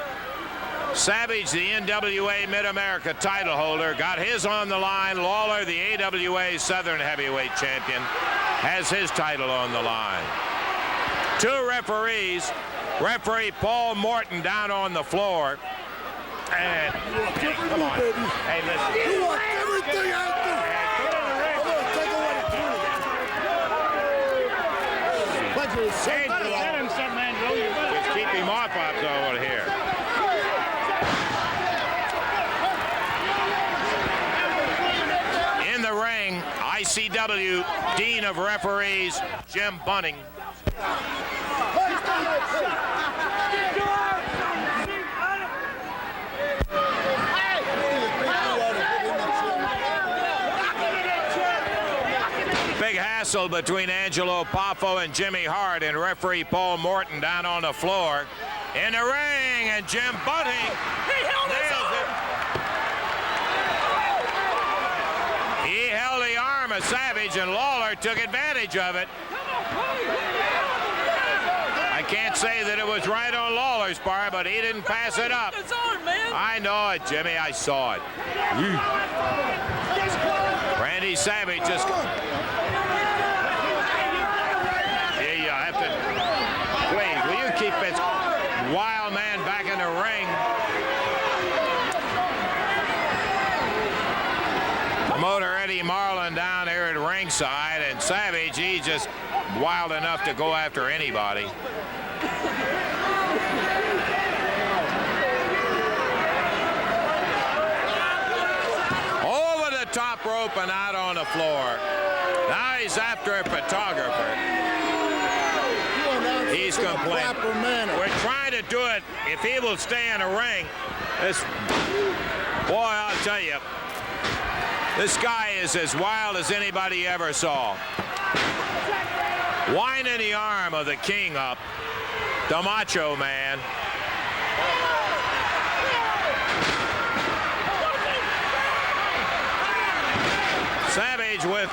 Savage, the NWA Mid-America title holder, got his on the line. Lawler, the AWA Southern Heavyweight champion, has his title on the line. Two referees. Referee Paul Morton down on the floor. And, come on. Hey, listen. You want everything I do. Just keep him off over here. In the ring, ICW Dean of Referees, Jim Bunning. Big hassle between Angelo Poffo and Jimmy Hart, and referee Paul Morton down on the floor. In the ring, and Jim Bunning nails it. He held the arm of Savage, and Lawler took advantage of it. I can't say that it was right on Lawler's part, but he didn't pass it up. I know it, Jimmy. I saw it. Randy Savage just... Yeah, you have to... Please, will you keep this wild man back in the ring? Promoter Eddie Marlin down here at ringside, and Savage, he's just wild enough to go after anybody. Over the top rope and out on the floor. Now he's after a photographer. He's complaining. We're trying to do it if he will stay in the ring. This boy, I'll tell you, this guy is as wild as anybody ever saw. Winding the arm of the King up, the Macho Man. Savage with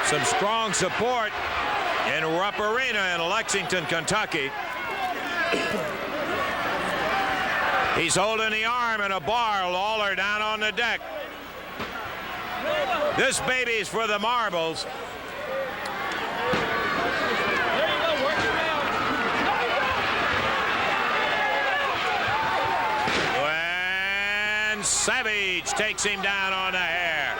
some strong support in Rupp Arena in Lexington, Kentucky. He's holding the arm in a bar. Lawler down on the deck. This baby's for the marbles. And Savage takes him down on the hair.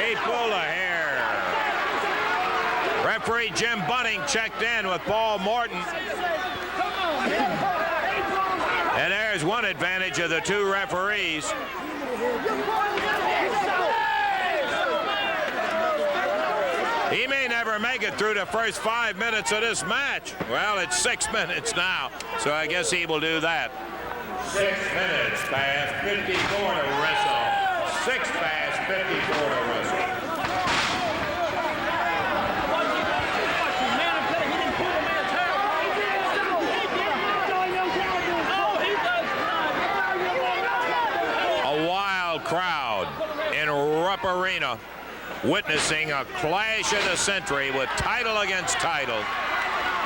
He pulled a hair. Referee Jim Bunning checked in with Paul Morton. And there's one advantage of the two referees. He may never make it through the first 5 minutes of this match. Well, it's 6 minutes now, so I guess he will do that. 6 minutes past 54 to wrestle. 6 past 54 to wrestle. Crowd in Rupp Arena witnessing a clash of the century with title against title.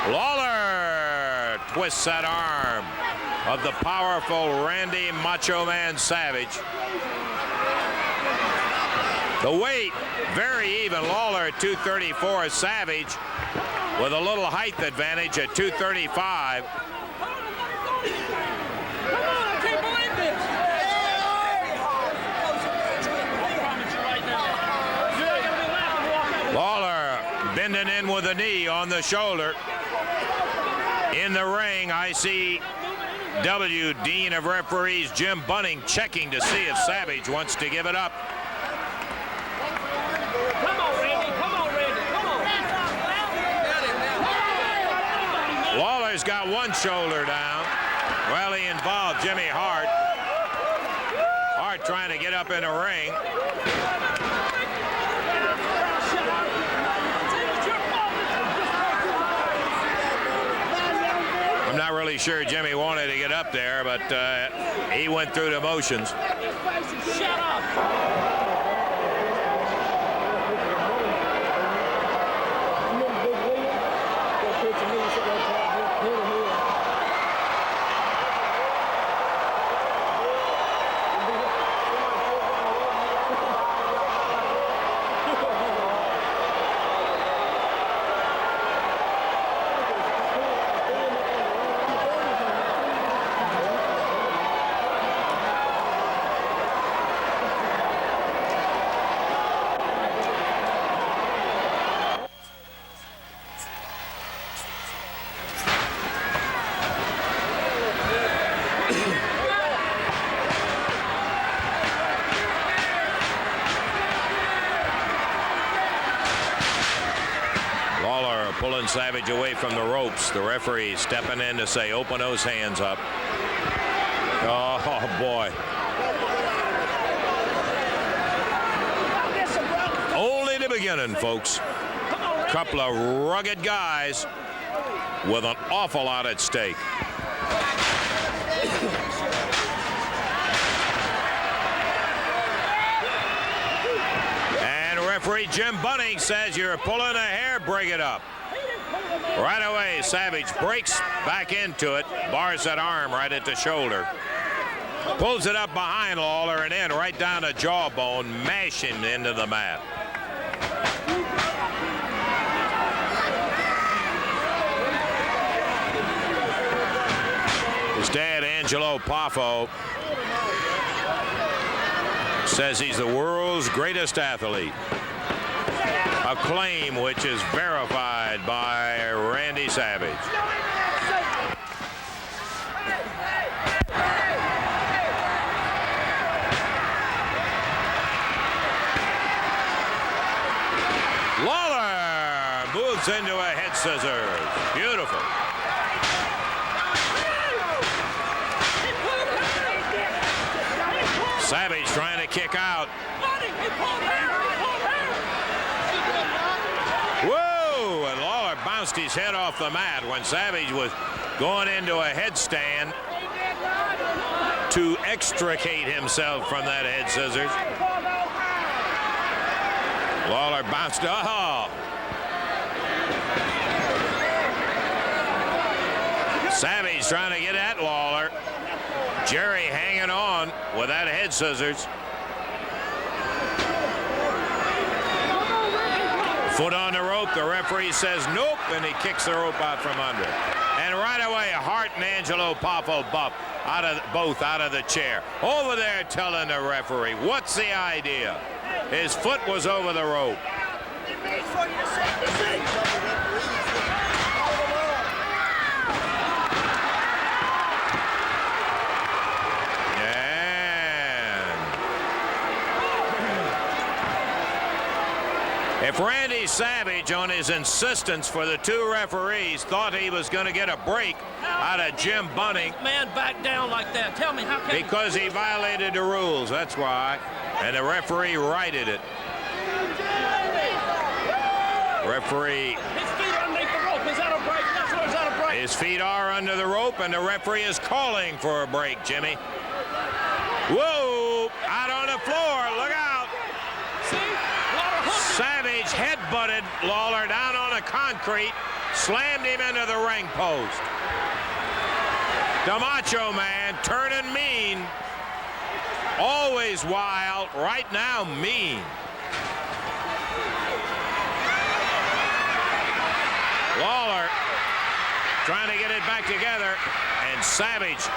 Lawler twists that arm of the powerful Randy Macho Man Savage. The weight very even. Lawler at 234, Savage with a little height advantage at 235. Lawler bending in with a knee on the shoulder. In the ring, ICW Dean of Referees Jim Bunning checking to see if Savage wants to give it up. Lawler's got one shoulder down. Well, he involved Jimmy Hart. Hart trying to get up in the ring. I'm not really sure Jimmy wanted to get up there, but he went through the motions. Shut up! Pulling Savage away from the ropes. The referee stepping in to say, open those hands up. Oh, boy. Only the beginning, folks. Couple of rugged guys with an awful lot at stake. And referee Jim Bunning says you're pulling a hair, bring it up. Right away, Savage breaks back into it, bars that arm right at the shoulder. Pulls it up behind Lawler and in right down the jawbone, mashing into the mat. His dad, Angelo Poffo, says he's the world's greatest athlete. A claim which is verified by Randy Savage. Lawler moves into a head scissors. Beautiful. Savage trying to kick out. Whoa! And Lawler bounced his head off the mat when Savage was going into a headstand to extricate himself from that head scissors. Lawler bounced. Oh! Savage trying to get at Lawler. Jerry hanging on with that head scissors. Foot on the rope. The referee says nope, and he kicks the rope out from under. And right away, Hart and Angelo Poffo both out of the chair. Over there telling the referee, what's the idea? His foot was over the rope. If Randy Savage, on his insistence for the two referees, thought he was going to get a break out of Jim Bunning. Man back down like that. Tell me, how can because he violated the rules, that's why. And the referee righted it. Referee. His feet are underneath the rope. Is that a break? That's what, is that a break? His feet are under the rope, and the referee is calling for a break, Jimmy. Whoa! Out on the floor. Look out. Savage headbutted Lawler down on the concrete, slammed him into the ring post. The Macho Man turning mean, always wild, right now mean. Lawler trying to get it back together, and Savage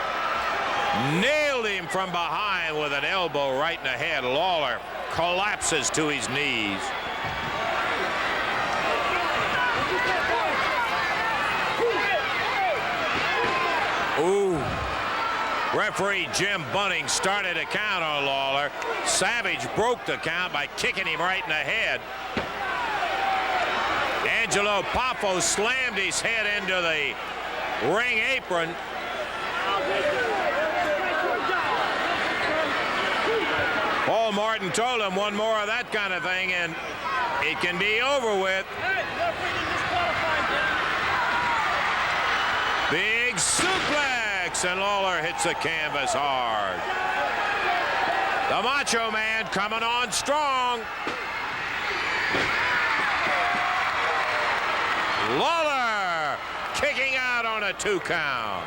nailed him from behind with an elbow right in the head. Lawler collapses to his knees. Ooh. Referee Jim Bunning started a count on Lawler. Savage broke the count by kicking him right in the head. Angelo Poffo slammed his head into the ring apron. Paul Martin told him one more of that kind of thing and it can be over with. Big suplex, and Lawler hits the canvas hard. The Macho Man coming on strong. Lawler kicking out on a 2 count.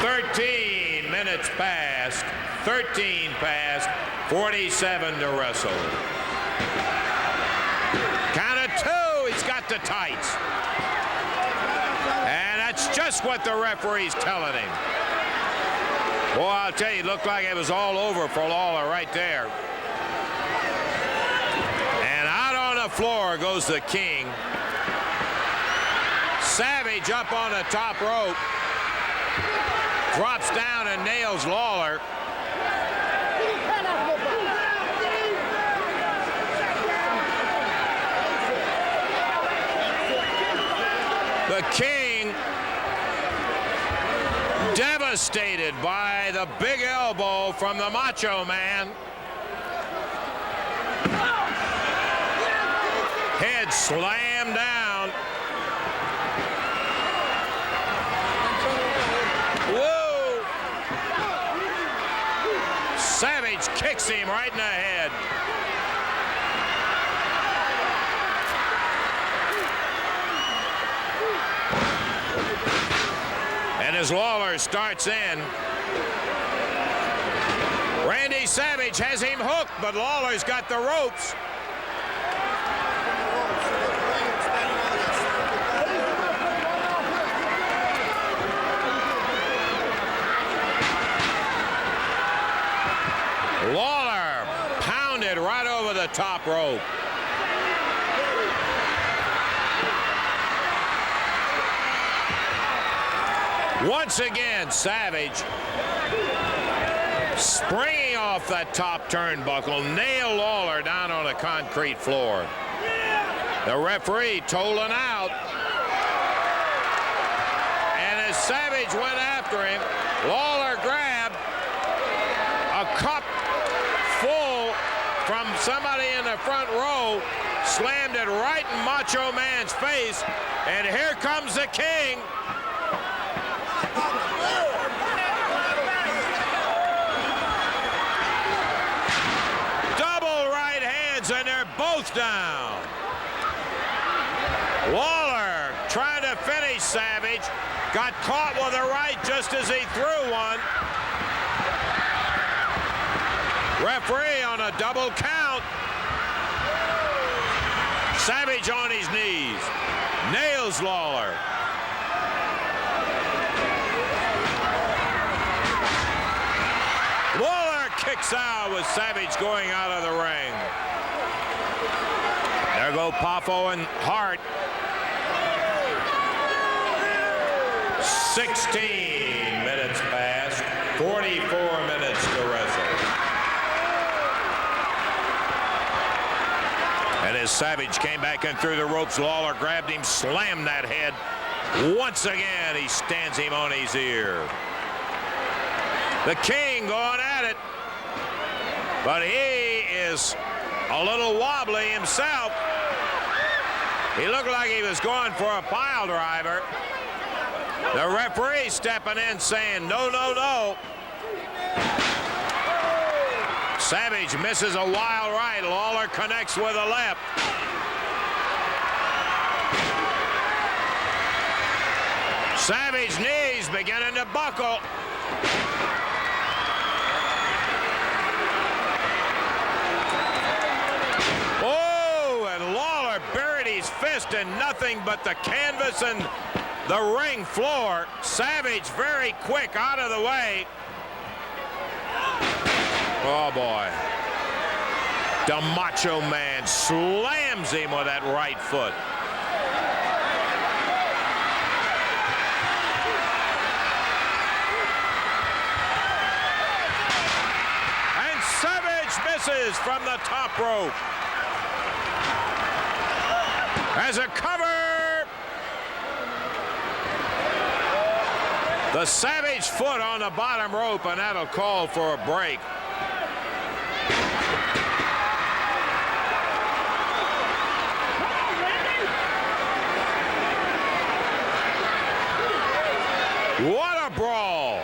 13 minutes past, 13 past, 47 to wrestle. Count of 2, he's got the tights. And that's just what the referee's telling him. Boy, I'll tell you, it looked like it was all over for Lawler right there. And out on the floor goes the King. Savage up on the top rope. Drops down and nails Lawler. The King, devastated by the big elbow from the Macho Man. Head slammed down. Whoa! Savage kicks him right in the head. And as Lawler starts in, Randy Savage has him hooked, but Lawler's got the ropes. Lawler pounded right over the top rope. Once again, Savage springing off that top turnbuckle, nailed Lawler down on the concrete floor. The referee told him out. And as Savage went after him, Lawler grabbed a cup full from somebody in the front row, slammed it right in Macho Man's face, and here comes the King. And they're both down. Lawler trying to finish Savage. Got caught with a right just as he threw one. Referee on a double count. Savage on his knees. Nails Lawler. Lawler kicks out with Savage going out of the ring. There go Poffo and Hart. 16 minutes past, 44 minutes to wrestle. And as Savage came back in through the ropes, Lawler grabbed him, slammed that head. Once again, he stands him on his ear. The King going at it, but he is a little wobbly himself. He looked like he was going for a pile driver. The referee stepping in saying, no, no, no. Savage misses a wild right. Lawler connects with a left. Savage's knees beginning to buckle. Fist in nothing but the canvas and the ring floor. Savage very quick out of the way. Oh boy. The Macho Man slams him with that right foot. And Savage misses from the top rope. As a cover. The Savage foot on the bottom rope, and that'll call for a break. What a brawl!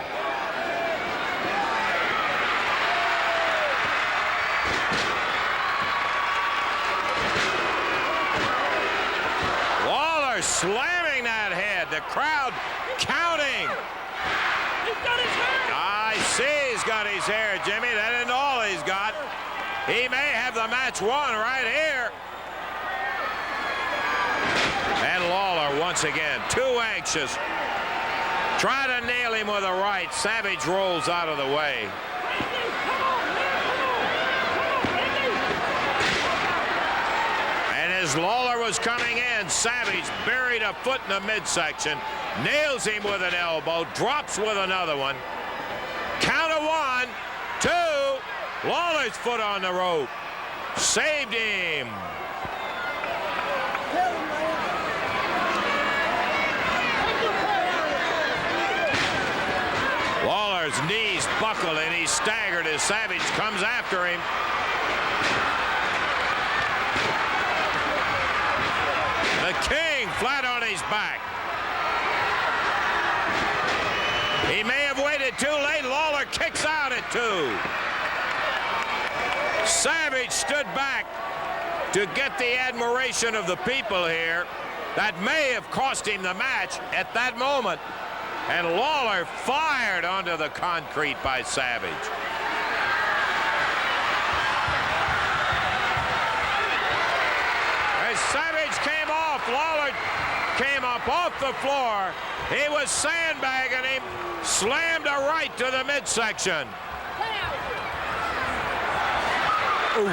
Lawler slamming that head. The crowd counting. He's got his hair. I see he's got his hair, Jimmy. That isn't all he's got. He may have the match won right here. And Lawler once again, too anxious. Try to nail him with a right. Savage rolls out of the way. And as Lawler was coming in, Savage buried a foot in the midsection, nails him with an elbow, drops with another one. Count of 1, 2. Lawler's foot on the rope. Saved him. Lawler's knees buckled and he's staggered as Savage comes after him. The King flat on his back. He may have waited too late. Lawler kicks out at 2. Savage stood back to get the admiration of the people here. That may have cost him the match at that moment. And Lawler fired onto the concrete by Savage. As Savage came off, Lawler came up off the floor. He was sandbagging him, slammed a right to the midsection. Ooh.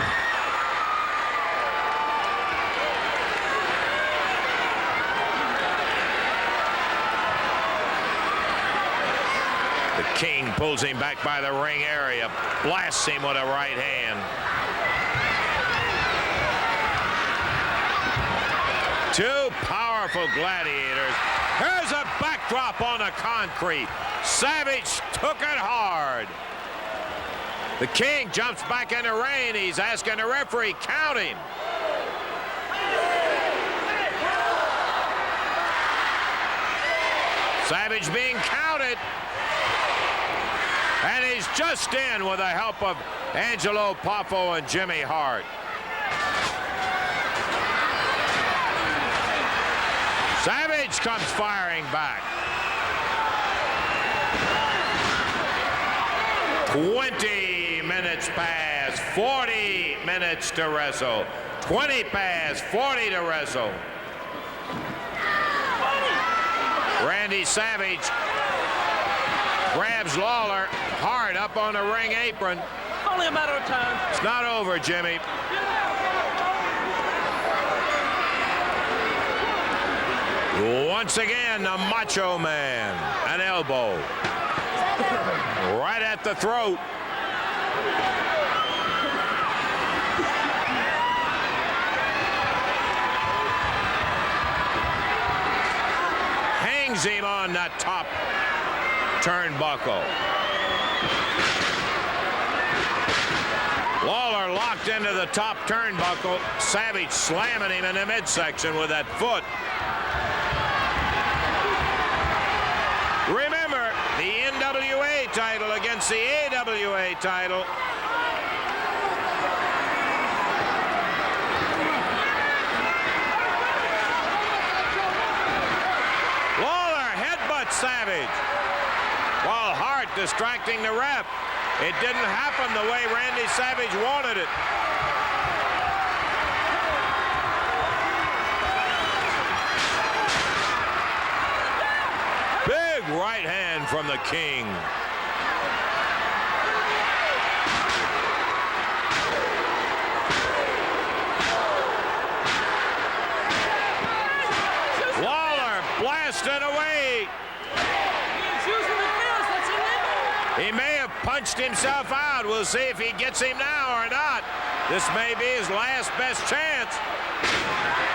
The King pulls him back by the ring area, blasts him with a right hand. Two powerful gladiators. Here's a backdrop on the concrete. Savage took it hard. The King jumps back in the ring. He's asking the referee, count him. Savage being counted. And he's just in with the help of Angelo Poffo and Jimmy Hart. Savage comes firing back. 20 minutes pass, 40 minutes to wrestle. 20 pass, 40 to wrestle. Randy Savage grabs Lawler hard up on the ring apron. Only a matter of time. It's not over, Jimmy. Once again, the Macho Man. An elbow. Right at the throat. Hangs him on that top turnbuckle. Lawler locked into the top turnbuckle. Savage slamming him in the midsection with that foot. Remember, the NWA title against the AWA title. Lawler headbutts Savage while Hart distracting the ref. It didn't happen the way Randy Savage wanted it. Big right hand from the King. Lawler blasted away. He may have punched himself out. We'll see if he gets him now or not. This may be his last best chance.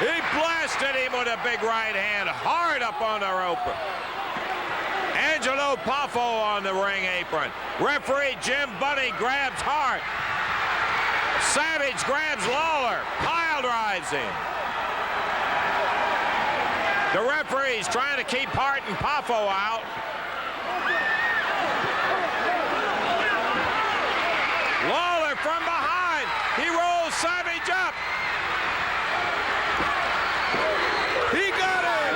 He blasted him with a big right hand hard up on the rope. Angelo Poffo on the ring apron. Referee Jim Bunny grabs Hart. Savage grabs Lawler. Pile drives him. The referee's trying to keep Hart and Poffo out. Lawler from behind. He rolls Savage up. He got it.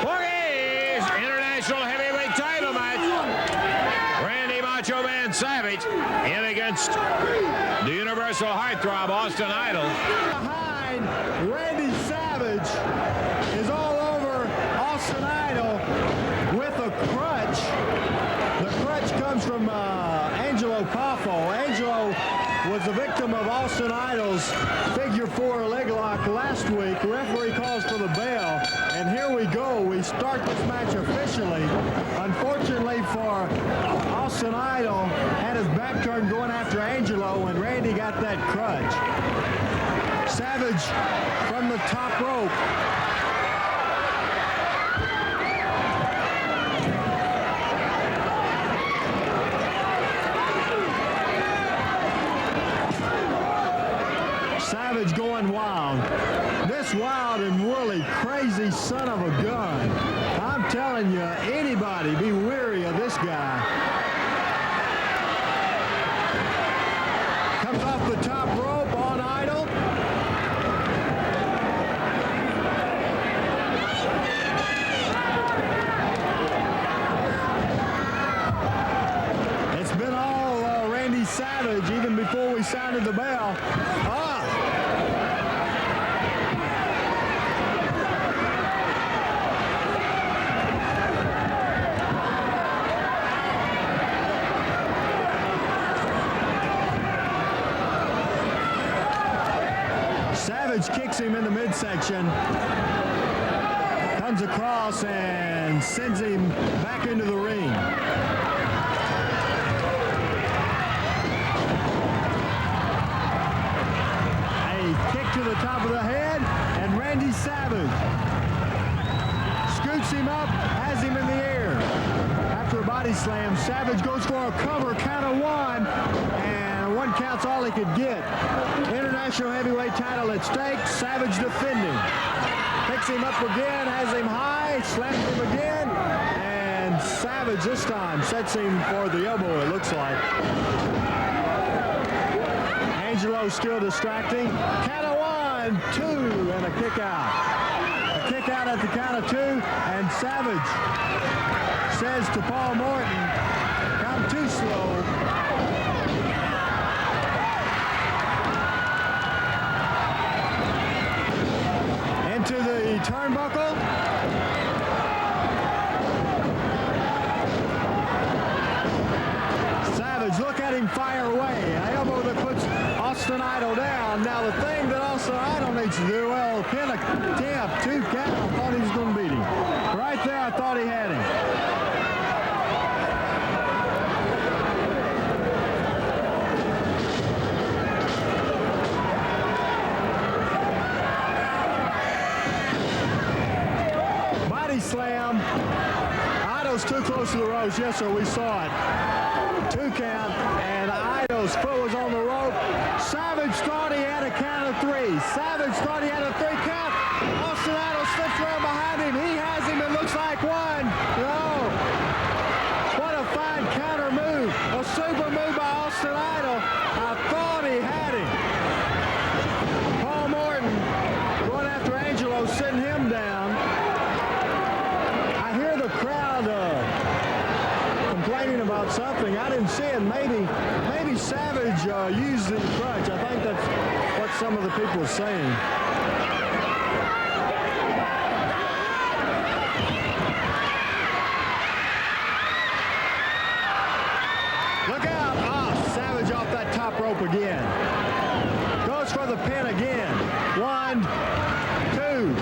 Portuguese International Heavyweight title match. Randy Macho Man Savage in against the Universal Heartthrob Austin Idol. Behind Randy Savage is all over Austin Idol with a crutch. The crutch comes from Angelo Poffo. Angelo was a victim of Austin Idol's figure 4 leg lock last week. Referee calls for the bell, and here we go. We start this match officially. Unfortunately for Austin Idol, had his back turned going after Angelo, and Randy got that crutch. Savage from the top rope. Savage going wild. This wild and woolly, crazy son of a gun. I'm telling you, anybody be weary of this guy. Comes off the top rope on Idol. It's been all Randy Savage even before we sounded the bell. Savage kicks him in the midsection, comes across and sends him back into the ring. A kick to the top of the head, and Randy Savage scoots him up, has him in the air. After a body slam, Savage goes for a cover, count of 1, and 1 count's all he could get. International heavyweight title at stake, Savage defending. Picks him up again, has him high, slaps him again, and Savage this time sets him for the elbow, it looks like. Angelo still distracting. Count of 1, 2, and a kick out. A kick out at the count of 2, and Savage says to Paul Morton, "I'm too slow." Into the turnbuckle. Savage, look at him fire away. An elbow that puts Austin Idol down. Now the thing that Austin Idol needs to do, well, pin a tap, 2 count. I thought he was going to beat him. Right there, I thought he had him. Slam. Idol's too close to the ropes. Yes, sir, we saw it. 2 count, and Idol's foot was on the rope. Savage thought he had a count of 3. Savage thought he had a 3 count. Austin Idol slips around behind him. He has him. It looks like 1. No. What a fine counter move. A super move by Austin Idol. I thought he had him. Paul Morton going after Angelo, sitting him down. Complaining about something. I didn't see it. Maybe Savage used the crutch. I think that's what some of the people are saying. Look out. Savage off that top rope again. Goes for the pin again. 1, 2.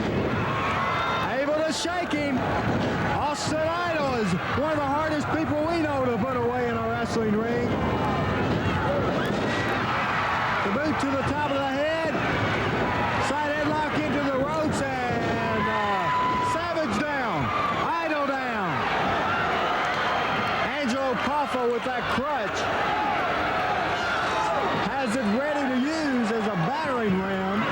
Able to shake him. Austin Idol is one of the hardest people we know to put away in a wrestling ring. The boot to the top of the head. Side headlock into the ropes, and Savage down. Idol down. Poffo with that crutch. Has it ready to use as a battering ram.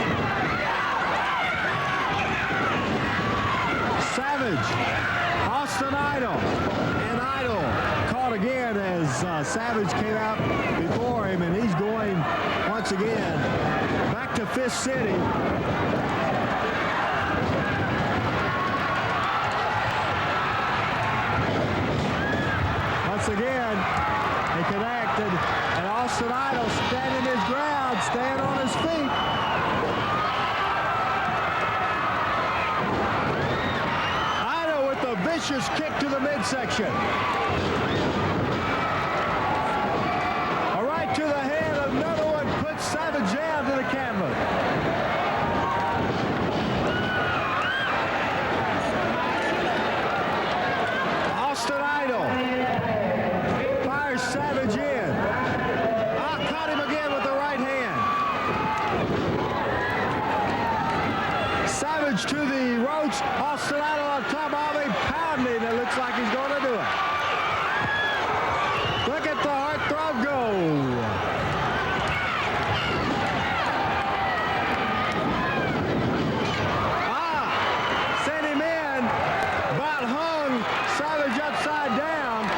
Savage, Austin Idol, and Idol caught again as Savage came out before him, and he's going once again back to Fifth City. Once again, he connected, and Austin Idol standing his ground, staying on his feet. Idol with a vicious kick to the midsection. A right to the head, another one puts Savage down to the canvas. Austin Idol fires Savage in. Caught him again with the right hand. Savage to the ropes. Austin Idol on top of him, pounding. It looks like he's going to do it. Look at the heartthrob go. Sent him in, about hung Savage upside down.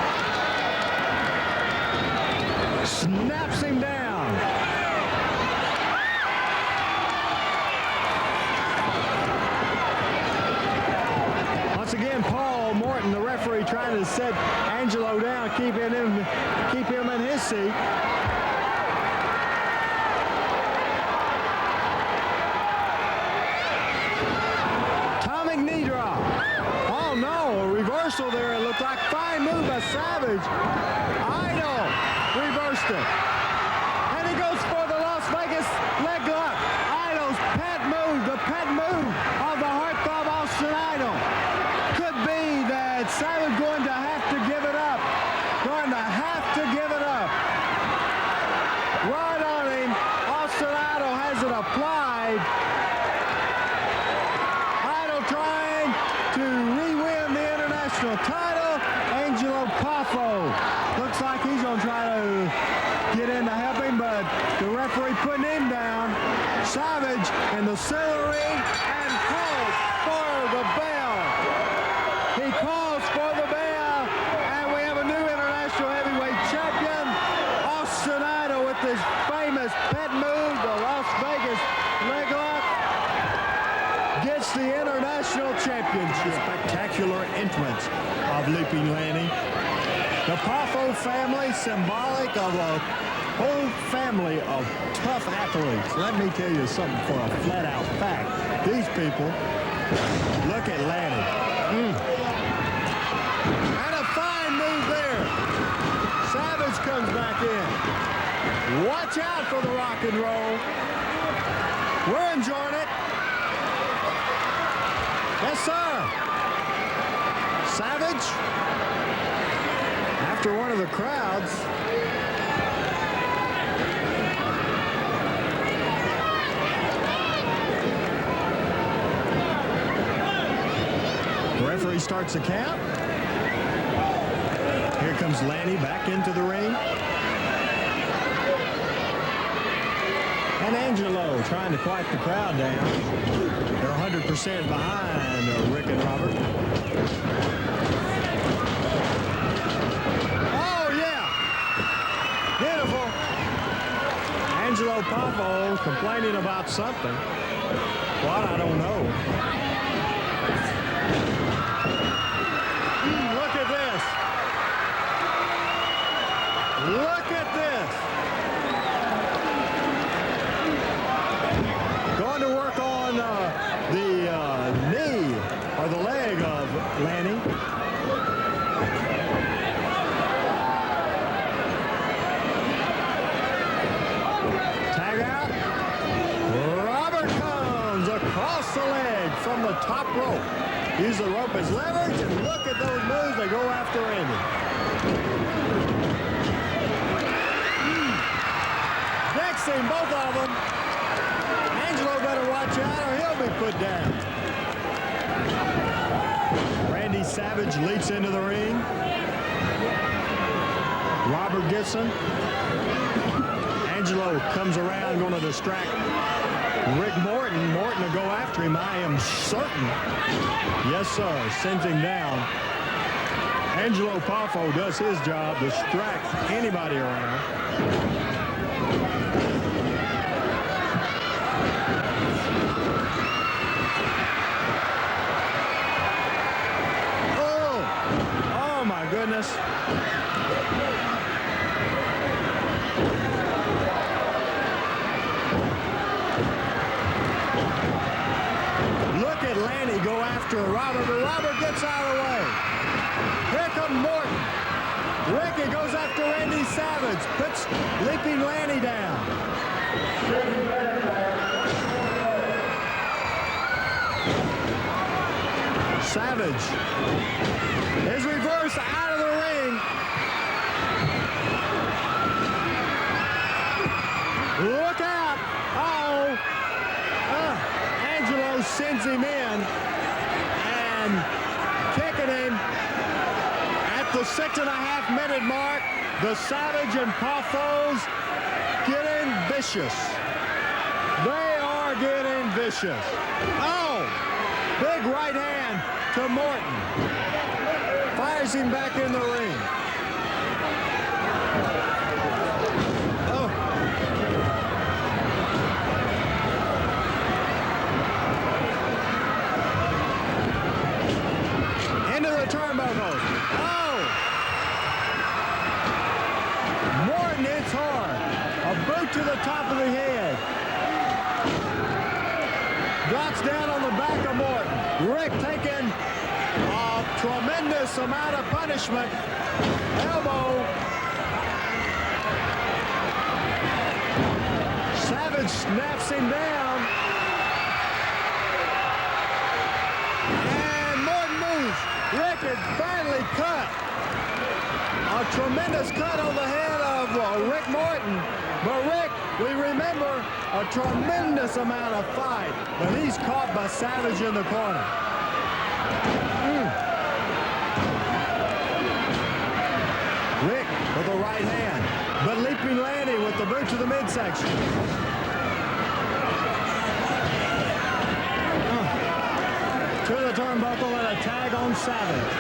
Snaps him down. Once again, Paul Morton, the referee, trying to set Angelo down, keep him in his seat. Atomic knee drop. Oh no, a reversal there. It looked like fine move by Savage. Idol reversed it. And he goes for the Las Vegas leg lock. Idol's pet move, the pet move of the heartthrob Austin Idol. Could be that Savage going to have to give it up. Going to have to give it up. Right on him. Austin Idol has it applied. Idol trying to re-win the international title. Angelo Poffo looks like he's going to try to get in to help him, but the referee putting him down. Savage in the center ring and calls for the bell. He calls for the bell, and we have a new international heavyweight champion, Austin Idol, with his famous pet move, the Las Vegas leg lock, gets the international championship. Spectacular entrance of Leaping Lanny. The Poffo family, symbolic of a whole family of tough athletes. Let me tell you something for a flat-out fact. These people, look at Lanny. And a fine move there. Savage comes back in. Watch out for the rock and roll. We're enjoying it. Yes, sir. Savage, after one of the crowds, the referee starts the count. Here comes Lanny back into the ring. And Angelo trying to quiet the crowd down. They're 100% behind Rick and Robert. Oh, yeah. Beautiful. Angelo Poffo complaining about something. What? I don't know. Look at this. Look at this. Going to work on the knee or the leg of Lanny. Tag out. Robert comes across the leg from the top rope. Use the rope as leverage, and look at those moves. They go after Randy. Next both of them. Angelo better watch out or he'll be put down. Randy Savage leaps into the ring. Robert Gibson. Angelo comes around, going to distract Rick Morton. Morton to go after him, I am certain. Yes, sir. Sends him down. Angelo Poffo does his job, distract anybody around. Oh my goodness. Look at Lanny go after Robert, but Robert gets out of the way. Here comes Morton. Ricky goes after Randy Savage, puts Leaping Lanny down. Savage is reversed out of the ring. Look out. Angelo sends him in and kicking him at the 6.5 minute mark. The Savage and Poffos getting vicious. They are getting vicious. Big right hand to Morton. Fires him back in the ring. Into the turnbuckles. Morton hits hard. A boot to the top of the head. Drops down on the back of Morton. Rick taking a tremendous amount of punishment. Elbow. Savage snaps him down. And Morton moves. Rick is badly cut. A tremendous cut on the head of Rick Morton. But Rick, we remember, a tremendous amount of fight. But he's caught by Savage in the corner. Rick with the right hand. But Leaping Lanny with the boot to the midsection. To the turnbuckle and a tag on Savage.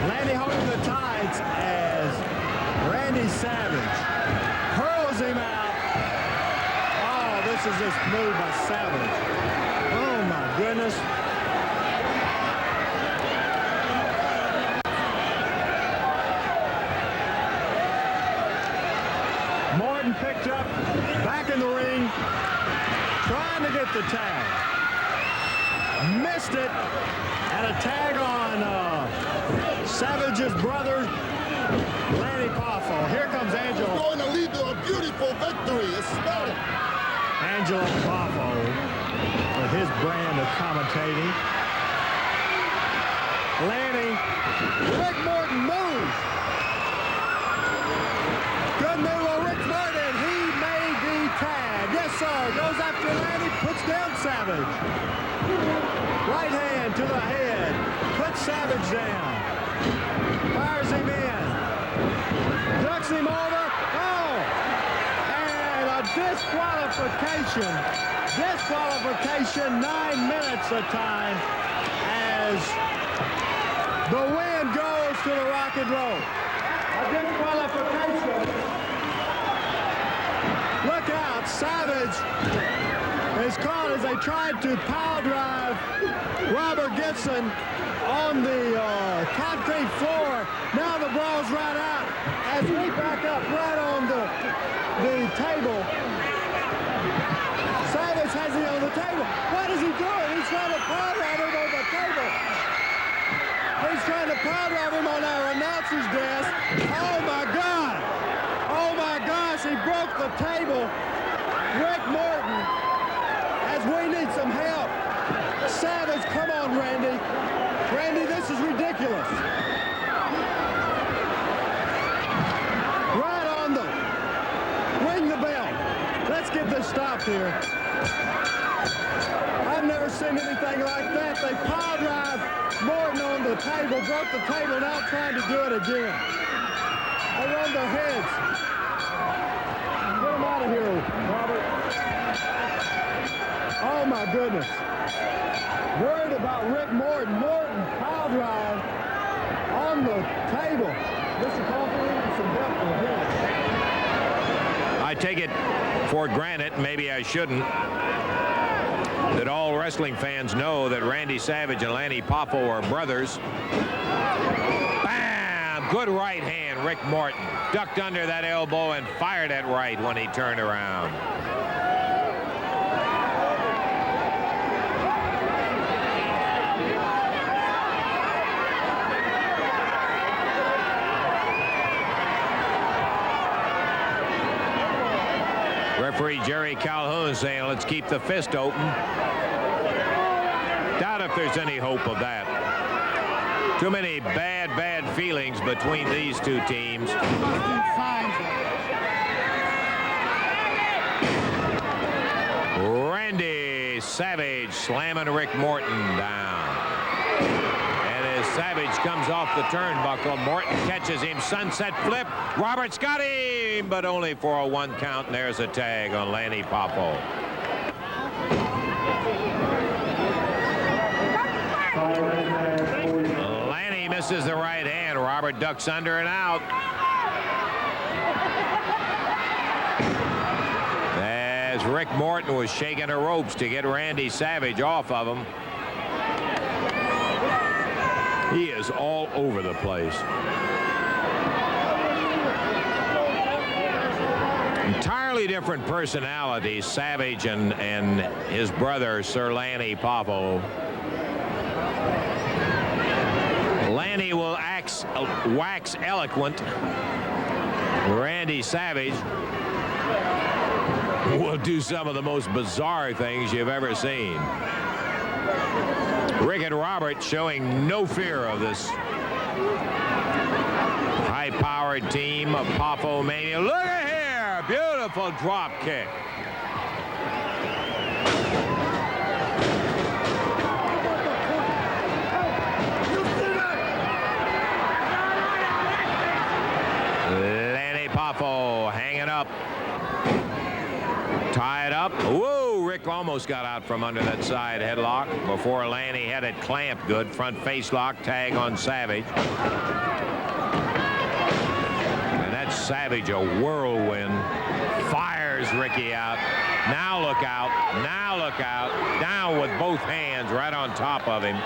Lanny holding the tights as Randy Savage hurls him out. This is just move by Savage. Oh my goodness. Morton picked up, back in the ring, trying to get the tag. Missed it, and a tag on Savage's brother, Lanny Poffo. Here comes Angelo. Going to lead to a beautiful victory. It's starting. Angelo Poffo with his brand of commentating. Lanny. Rick Morton moves. Good move on Rick Morton. He made the tag. Yes, sir. Goes after Lanny. Puts down Savage. Right hand to the head. Puts Savage down. Fires him in. Ducks him over. Disqualification. Disqualification, 9 minutes of time as the win goes to the Rock and Roll. A disqualification. Look out, Savage is caught as they tried to power drive Robert Gibson on the concrete floor. Now the brawl's right out as we back up right on the table. Savage has it on the table. What is he doing? He's trying to power drive him on the table. He's trying to power drive him on our announcer's desk. Oh my God! Oh my gosh, he broke the table. Rick Morton, as we need some help. Savage, come on, Randy. Randy, this is ridiculous. Right on the, ring the bell. Let's get this stopped here. I've never seen anything like that. They pile drive Morton on the table, broke the table, now trying to do it again. around their heads. Get them out of here, Robert. Oh, my goodness. Worried about Rick Morton. Morton, pile drive on the table. Mr. Coughlin, some help from him. I take it for granted, maybe I shouldn't, that all wrestling fans know that Randy Savage and Lanny Poffo are brothers. Bam! Good right hand, Rick Morton. Ducked under that elbow and fired at right when he turned around. Referee Jerry Calhoun saying, let's keep the fist open. Doubt if there's any hope of that. Too many bad feelings between these two teams. Randy Savage slamming Rick Morton down. And as Savage comes off the turnbuckle, Morton catches him. Sunset flip. Roberts got him, but only for a 1 count. And there's a tag on Lanny Poffo. Lanny misses the right hand. Robert ducks under and out. As Rick Morton was shaking the ropes to get Randy Savage off of him. He is all over the place. Entirely different personalities, Savage and his brother, Sir Lanny Poffo. Lanny will wax eloquent. Randy Savage will do some of the most bizarre things you've ever seen. Rick and Robert showing no fear of this high-powered team of Poffo Mania. Look at here! Beautiful drop kick. Lanny Poffo hanging up. Tied up. Whoa! Rick almost got out from under that side headlock before Lanny had it clamped good. Front face lock, tag on Savage. And that's Savage, a whirlwind. Fires Ricky out. Now look out. Now look out. Down with both hands right on top of him.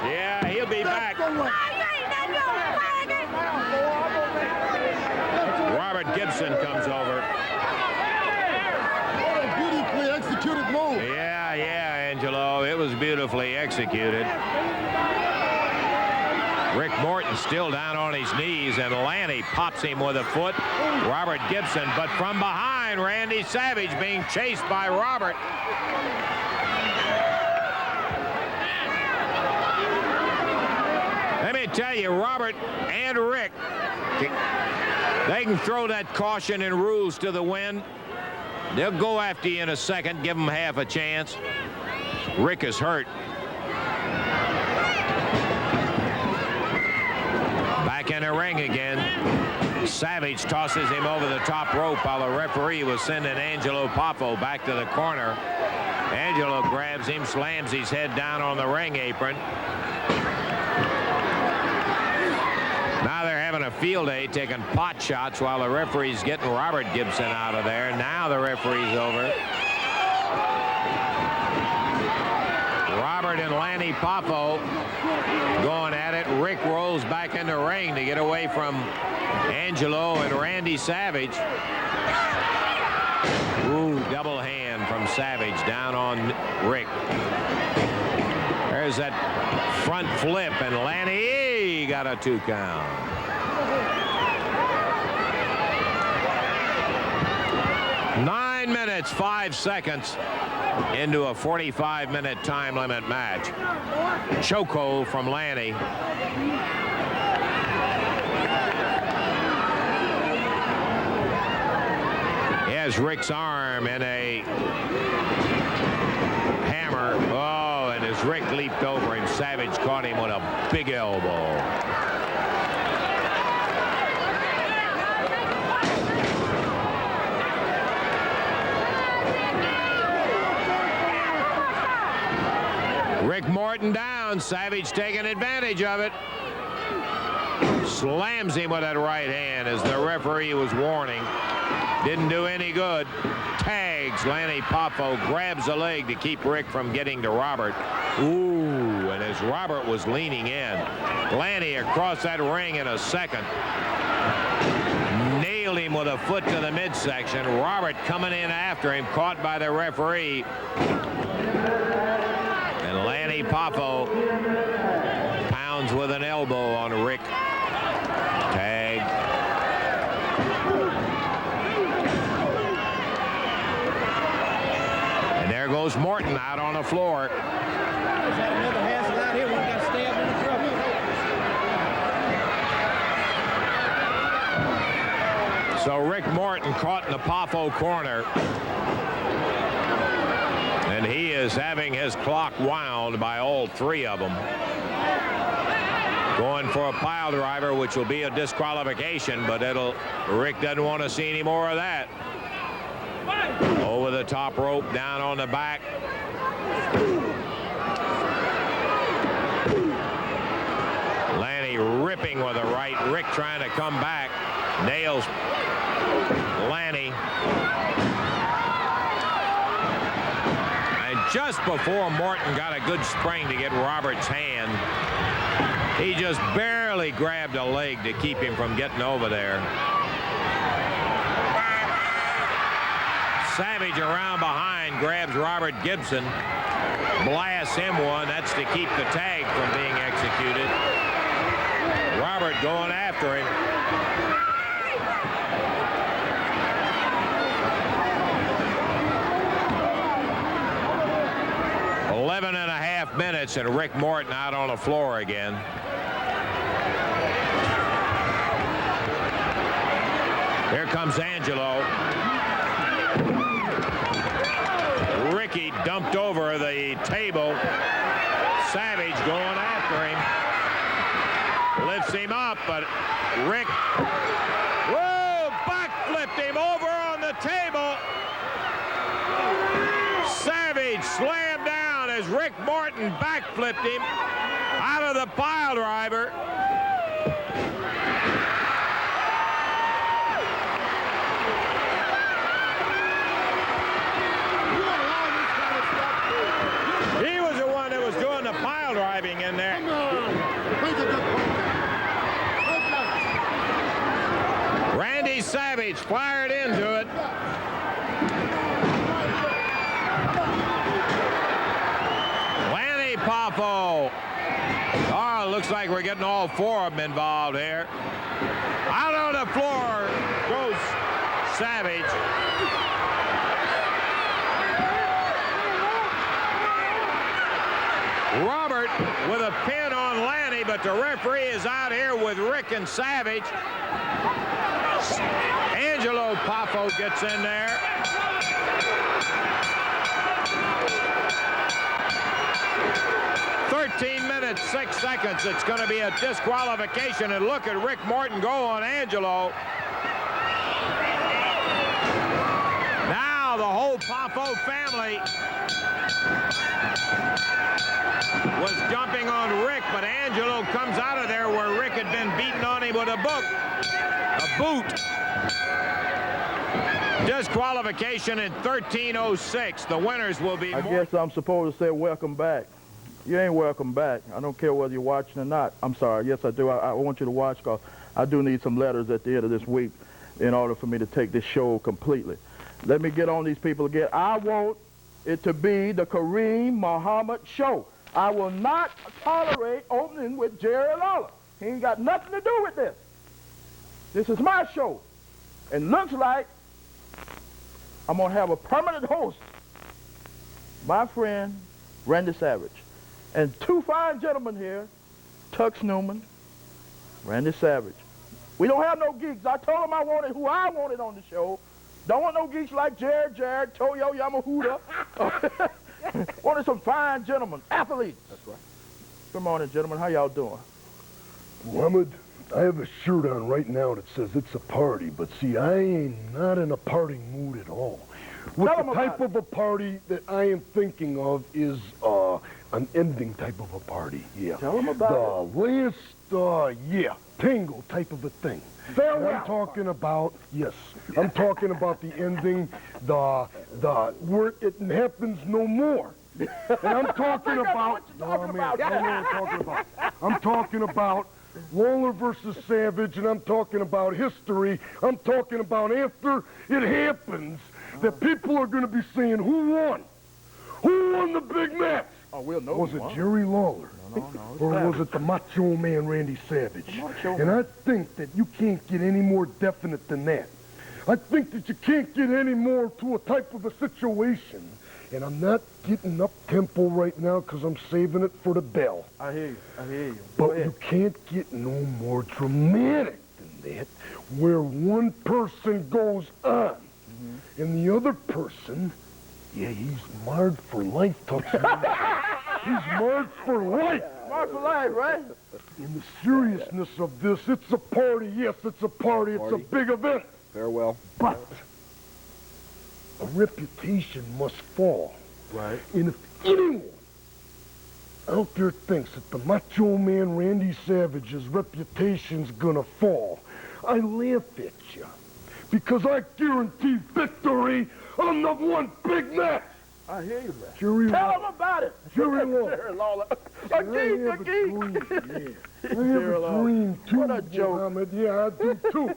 Yeah, he'll be back. Robert Gibson comes over. Executed move. Yeah, Angelo. It was beautifully executed. Rick Morton still down on his knees, and Lanny pops him with a foot. Robert Gibson, but from behind, Randy Savage being chased by Robert. Let me tell you, Robert and Rick, they can throw that caution and rules to the wind. They'll go after you in a second, give them half a chance. Rick is hurt. Back in the ring again. Savage tosses him over the top rope while the referee was sending Angelo Poffo back to the corner. Angelo grabs him, slams his head down on the ring apron. Now they're having a field day, taking pot shots while the referee's getting Robert Gibson out of there. Now the referee's over. Robert and Lanny Poffo going at it. Rick rolls back in the ring to get away from Angelo and Randy Savage. Ooh, double hand from Savage down on Rick. There's that front flip, and Lanny got a 2 count. Nine minutes, 5 seconds into a 45-minute time limit match. Chokehold from Lanny. He has Rick's arm in a hammer. Oh, and as Rick leaped over him, Savage caught him with a big elbow. Rick Morton down. Savage taking advantage of it. Slams him with that right hand as the referee was warning. Didn't do any good. Tags Lanny Poffo, grabs the leg to keep Rick from getting to Robert. Ooh, and as Robert was leaning in, Lanny across that ring in a second. Nailed him with a foot to the midsection. Robert coming in after him, caught by the referee. And Lanny Poffo pounds with an elbow on Rick. Tag. And there goes Morton out on the floor. So Rick Morton caught in the Poffo corner. And he is having his clock wound by all three of them. Going for a pile driver, which will be a disqualification, but Rick doesn't want to see any more of that. Over the top rope, down on the back. Lanny ripping with a right. Rick trying to come back. Nails Lanny. And just before Morton got a good spring to get Robert's hand, he just barely grabbed a leg to keep him from getting over there. Savage around behind, grabs Robert Gibson, blasts him one. That's to keep the tag from being executed. Robert going after him. .5 minutes and Rick Morton out on the floor again. Here comes Angelo. Ricky dumped over the table. Savage going after him. Lifts him up, but Rick, whoa, backflipped him over on the table. Savage slammed down as Rick Morton backflipped him out of the pile driver. He was the one that was doing the pile driving in there. Randy Savage fired into it. Lanny Poffo. Oh, looks like we're getting all four of them involved here. Out on the floor goes Savage. Robert with a pin on Lanny, but the referee is out here with Rick and Savage. Angelo Poffo gets in there. .13 6 seconds. It's going to be a disqualification, and look at Rick Morton go on Angelo. Now the whole Poffo family was jumping on Rick, but Angelo comes out of there where Rick had been beaten on him with a boot. Disqualification in 13:06. The winners will be. I guess I'm supposed to say welcome back. You ain't welcome back. I don't care whether you're watching or not. I'm sorry. Yes, I do. I want you to watch because I do need some letters at the end of this week in order for me to take this show completely. Let me get on these people again. I want it to be the Kareem Muhammad show. I will not tolerate opening with Jerry Lawler. He ain't got nothing to do with this. This is my show. And looks like I'm going to have a permanent host, my friend, Randy Savage. And two fine gentlemen here, Tux Newman, Randy Savage. We don't have no geeks. I told them I wanted who I wanted on the show. Don't want no geeks like Jared, Toyo Yamahuda. Wanted some fine gentlemen, athletes. That's right. Good morning, gentlemen. How y'all doing? Muhammad, I have a shirt on right now that says it's a party, but see, I ain't not in a partying mood at all. What the type of a party that I am thinking of is an ending type of a party, yeah. Tell him about it. The last, tango type of a thing. Farewell. I'm talking about, yes, I'm talking about the ending, where it happens no more. And I'm talking about, I'm talking about Lawler versus Savage, and I'm talking about history. I'm talking about after it happens, that people are going to be saying, who won? Who won the big match? Oh, we'll know. Was it Jerry Lawler? No. Or was it the Macho Man Randy Savage? And I think that you can't get any more definite than that. I think that you can't get any more to a type of a situation. And I'm not getting up tempo right now because I'm saving it for the bell. I hear you. But you can't get no more dramatic than that, where one person goes on and the other person, he's marred for life, He's marred for life. Marred for life, right? In the seriousness of this, it's a party. Yes, it's a party. It's a big event. Farewell. But a reputation must fall. Right. And if anyone out there thinks that the Macho Man Randy Savage's reputation's gonna fall, I laugh at you. Because I guarantee victory on the one big match. I hear you, man. Jerry Tell Lawler. him about it. Jerry Lawler. Jerry Lawler. I have a dream, too, What a joke. Muhammad. Yeah, I do, too.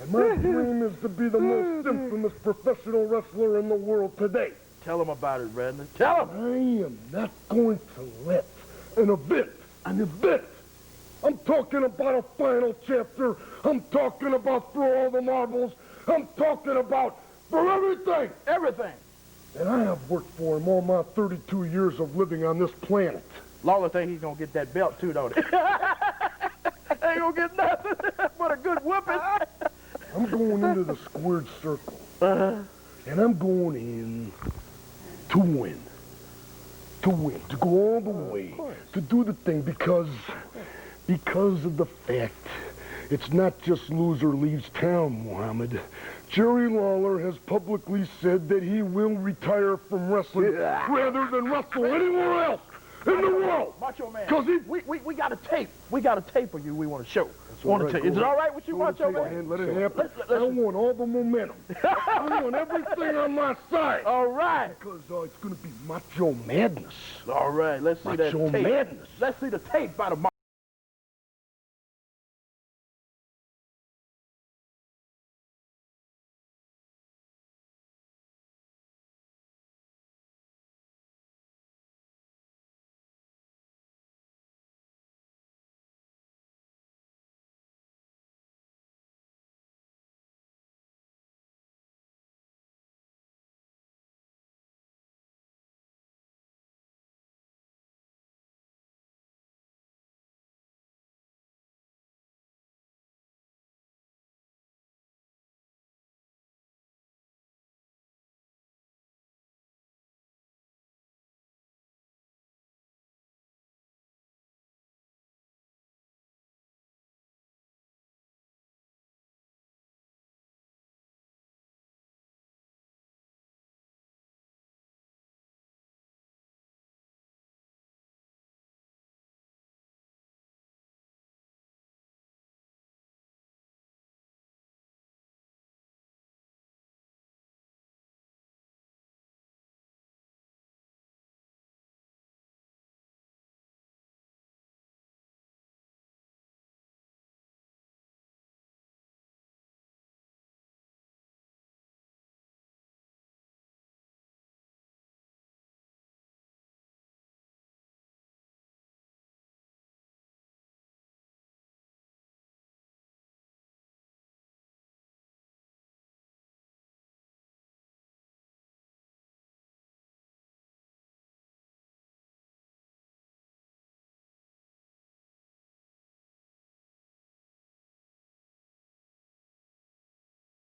And my dream is to be the most infamous professional wrestler in the world today. Tell him about it, Redner. Tell him. I am not going to let an event, I'm talking about a final chapter, I'm talking about throw all the marbles, I'm talking about for everything. Everything. And I have worked for him all my 32 years of living on this planet. Lawler think he's gonna get that belt too, don't he? Ain't gonna get nothing but a good whooping. I'm going into the squared circle. And I'm going in to win. To go all the way, to do the thing, because of the fact it's not just loser leaves town, Muhammad. Jerry Lawler has publicly said that he will retire from wrestling rather than wrestle anywhere else in the world. Macho Man, Because we got a tape. We got a tape of you we want to show. all right, Is it all right with you, Macho Go Man? ahead, let it happen. I want all the momentum. I want everything on my side. All right. Because it's going to be Macho Madness. All right, let's see that Macho tape. Madness. Let's see the tape by the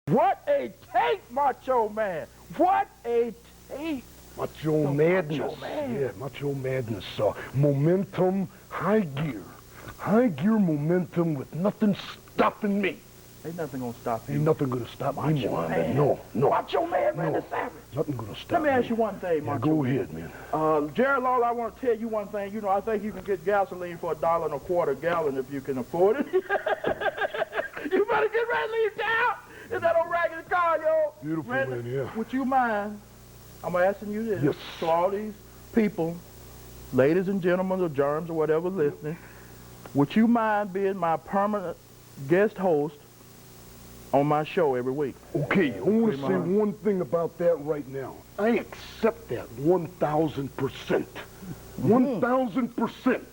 What a tape, Macho Man! What a tape! Macho Madness. Macho Man. Yeah, Macho Madness. Momentum, high gear. High gear momentum with nothing stopping me. Ain't nothing gonna stop you. Ain't nothing gonna stop me, Macho Muhammad. Man. No. Macho Man, Randy Savage. Nothing gonna stop Let me ask you one thing, Yeah, Macho go Man. ahead, man. Jerry Lawler, I want to tell you one thing. You know, I think you can get gasoline for $1.25 a gallon if you can afford it. You better get ready to leave town in that old raggedy car, yo. Beautiful, Randy, man, yeah. would you mind? I'm asking you this. Yes. To all these people, ladies and gentlemen, or germs or whatever listening, would you mind being my permanent guest host on my show every week? Okay, I want to say one thing about that right now. I accept that 1,000%. 1,000%.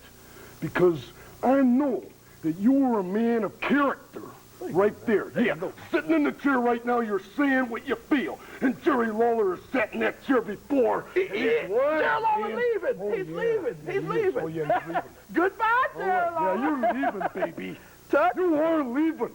Because I know that you are a man of character. Right there. Yeah, sitting in the chair right now, you're saying what you feel. And Jerry Lawler has sat in that chair before. Jerry Lawler leaving. He's leaving. He's leaving. Oh, yeah, he's leaving. Goodbye, Jerry Lawler. Yeah, you're leaving, baby. Tuck. You are leaving.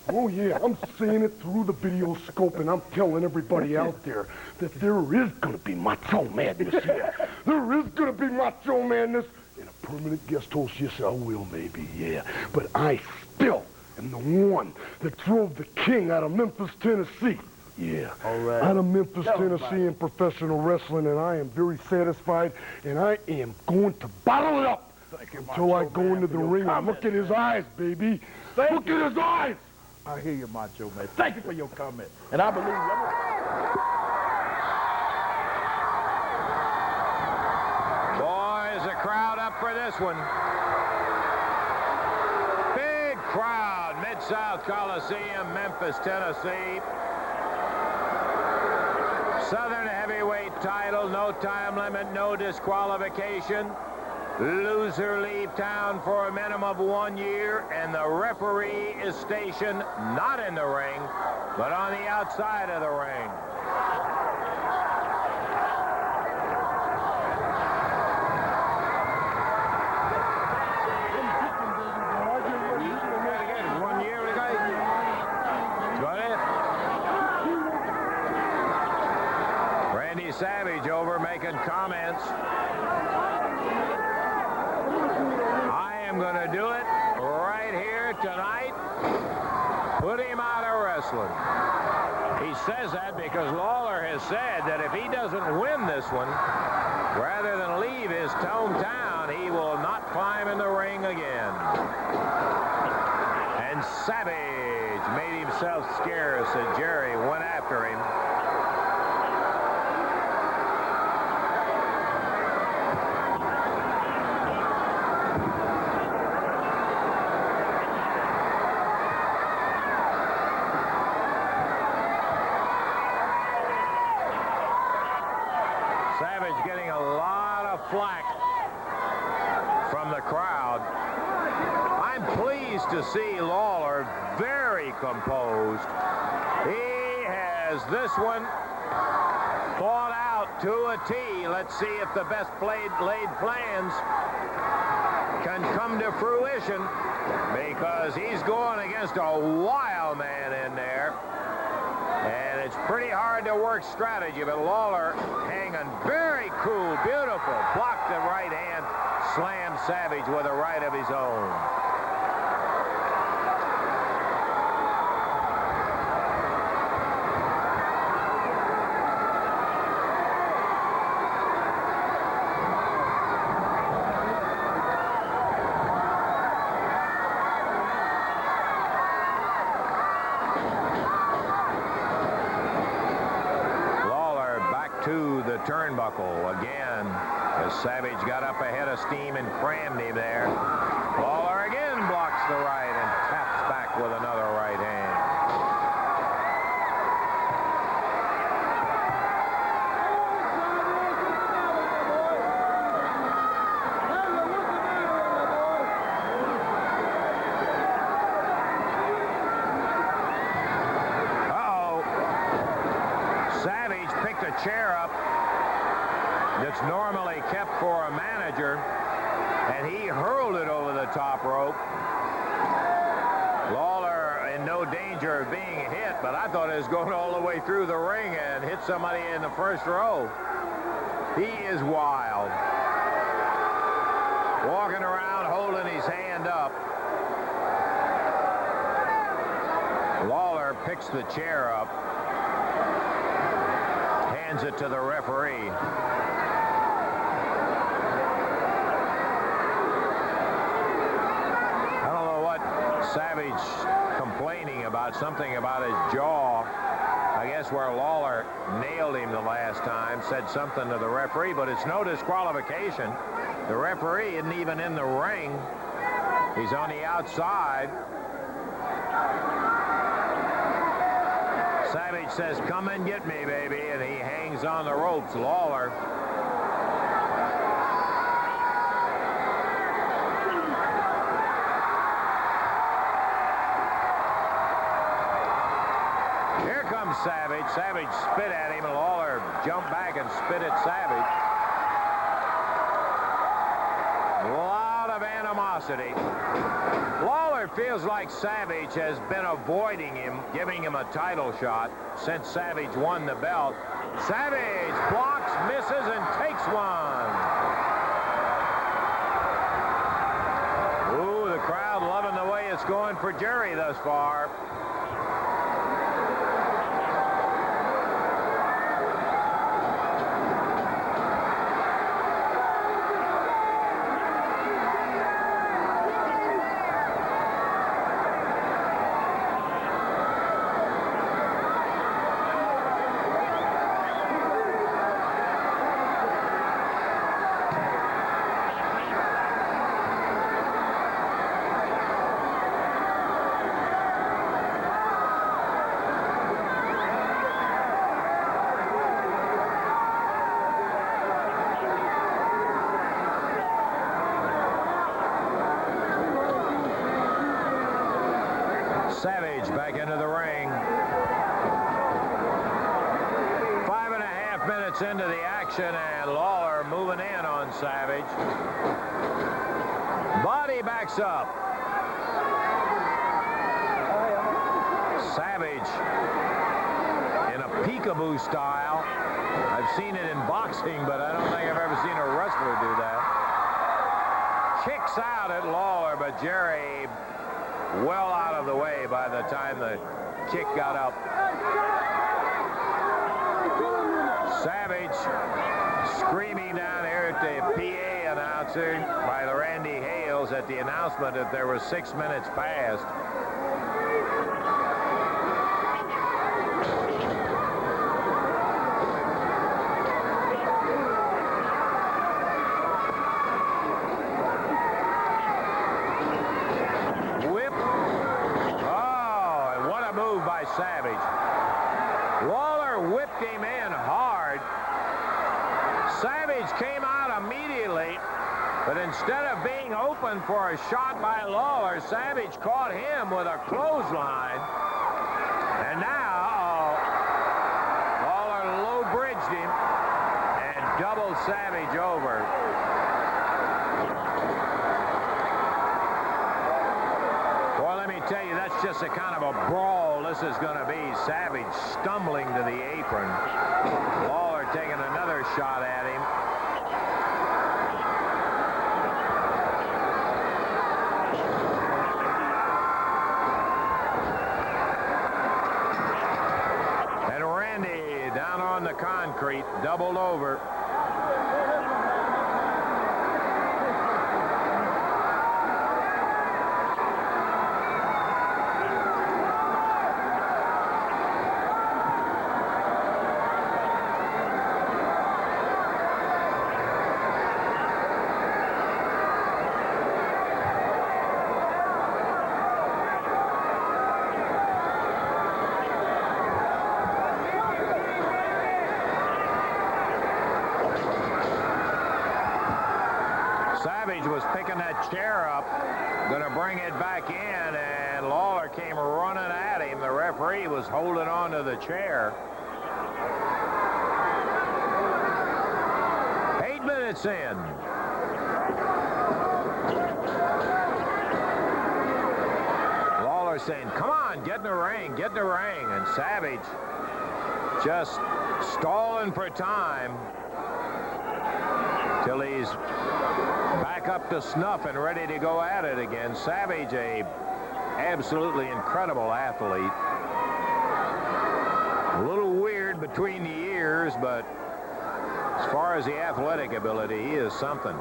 Oh, yeah, I'm seeing it through the video scope, and I'm telling everybody out there that there is going to be macho madness here. There is going to be macho madness. And a permanent guest host, yes, I will, maybe, yeah. But I still am the one that drove the king out of Memphis, Tennessee. Yeah, all right. Out of Memphis, Tennessee in professional wrestling, and I am very satisfied, and I am going to bottle it up until I go into the ring and look at his eyes, baby. Look at his eyes. I hear you, Macho Man. Thank you for your comment. And I believe you. Boys, the crowd up for this one. Big crowd, Mid-South Coliseum, Memphis, Tennessee. Southern heavyweight title, no time limit, no disqualification. Loser leave town for a minimum of 1 year, and the referee is stationed not in the ring, but on the outside of the ring. Savage over making comments. I am going to do it right here tonight. Put him out of wrestling. He says that because Lawler has said that if he doesn't win this one, rather than leave his hometown, he will not climb in the ring again. And Savage made himself scarce, and Jerry went after him. Getting a lot of flack from the crowd. I'm pleased to see Lawler very composed. He has this one thought out to a T. Let's see if the best laid plans can come to fruition, because he's going against a wild man in there. And it's pretty hard to work strategy, but Lawler hanging very cool, beautiful. Blocked the right hand, slammed Savage with a right of his own. To the turnbuckle again as Savage got up ahead of steam and crammed him there. Lawler again blocks the right and taps back with another right hand. Savage picked a chair up that's normally kept for a manager, and he hurled it over the top rope. Lawler in no danger of being hit, but I thought it was going all the way through the ring and hit somebody in the first row. He is wild. Walking around holding his hand up. Lawler picks the chair up. hands it to the referee. I don't know what Savage complaining about, something about his jaw. I guess where Lawler nailed him the last time, said something to the referee, but it's no disqualification. The referee isn't even in the ring. He's on the outside. Savage says, "Come and get me, baby," and he hangs on the ropes. Lawler. Here comes Savage. Savage spit at him, and Lawler jumped back and spit at Savage. A lot of animosity. Lawler feels like Savage has been avoiding him, giving him a title shot since Savage won the belt. Savage blocks, misses, and takes one. Ooh, the crowd loving the way it's going for Jerry thus far. Savage back into the ring. 5.5 minutes into the action, and Lawler moving in on Savage. Body backs up. Savage in a peekaboo style. I've seen it in boxing, but I don't think I've ever seen a wrestler do that. Kicks out at Lawler, but Jerry well out of the way by the time the kick got up. Savage screaming down here at the PA announcer by the Randy Hales at the announcement that there was 6 minutes past. Savage. Lawler whipped him in hard. Savage came out immediately, but instead of being open for a shot by Lawler, Savage caught him with a clothesline. And now Lawler low-bridged him and doubled Savage over. Boy, let me tell you, that's just a kind of a brawl this is going to be. Savage stumbling to the apron. Lawler taking another shot at him. And Randy down on the concrete, doubled over. Savage was picking that chair up, going to bring it back in, and Lawler came running at him. The referee was holding on to the chair. 8 minutes in. Lawler saying, "Come on, get in the ring, get in the ring." And Savage just stalling for time till he's back up to snuff and ready to go at it again. Savage, a absolutely incredible athlete. A little weird in between the ears, but as far as the athletic ability, he is something.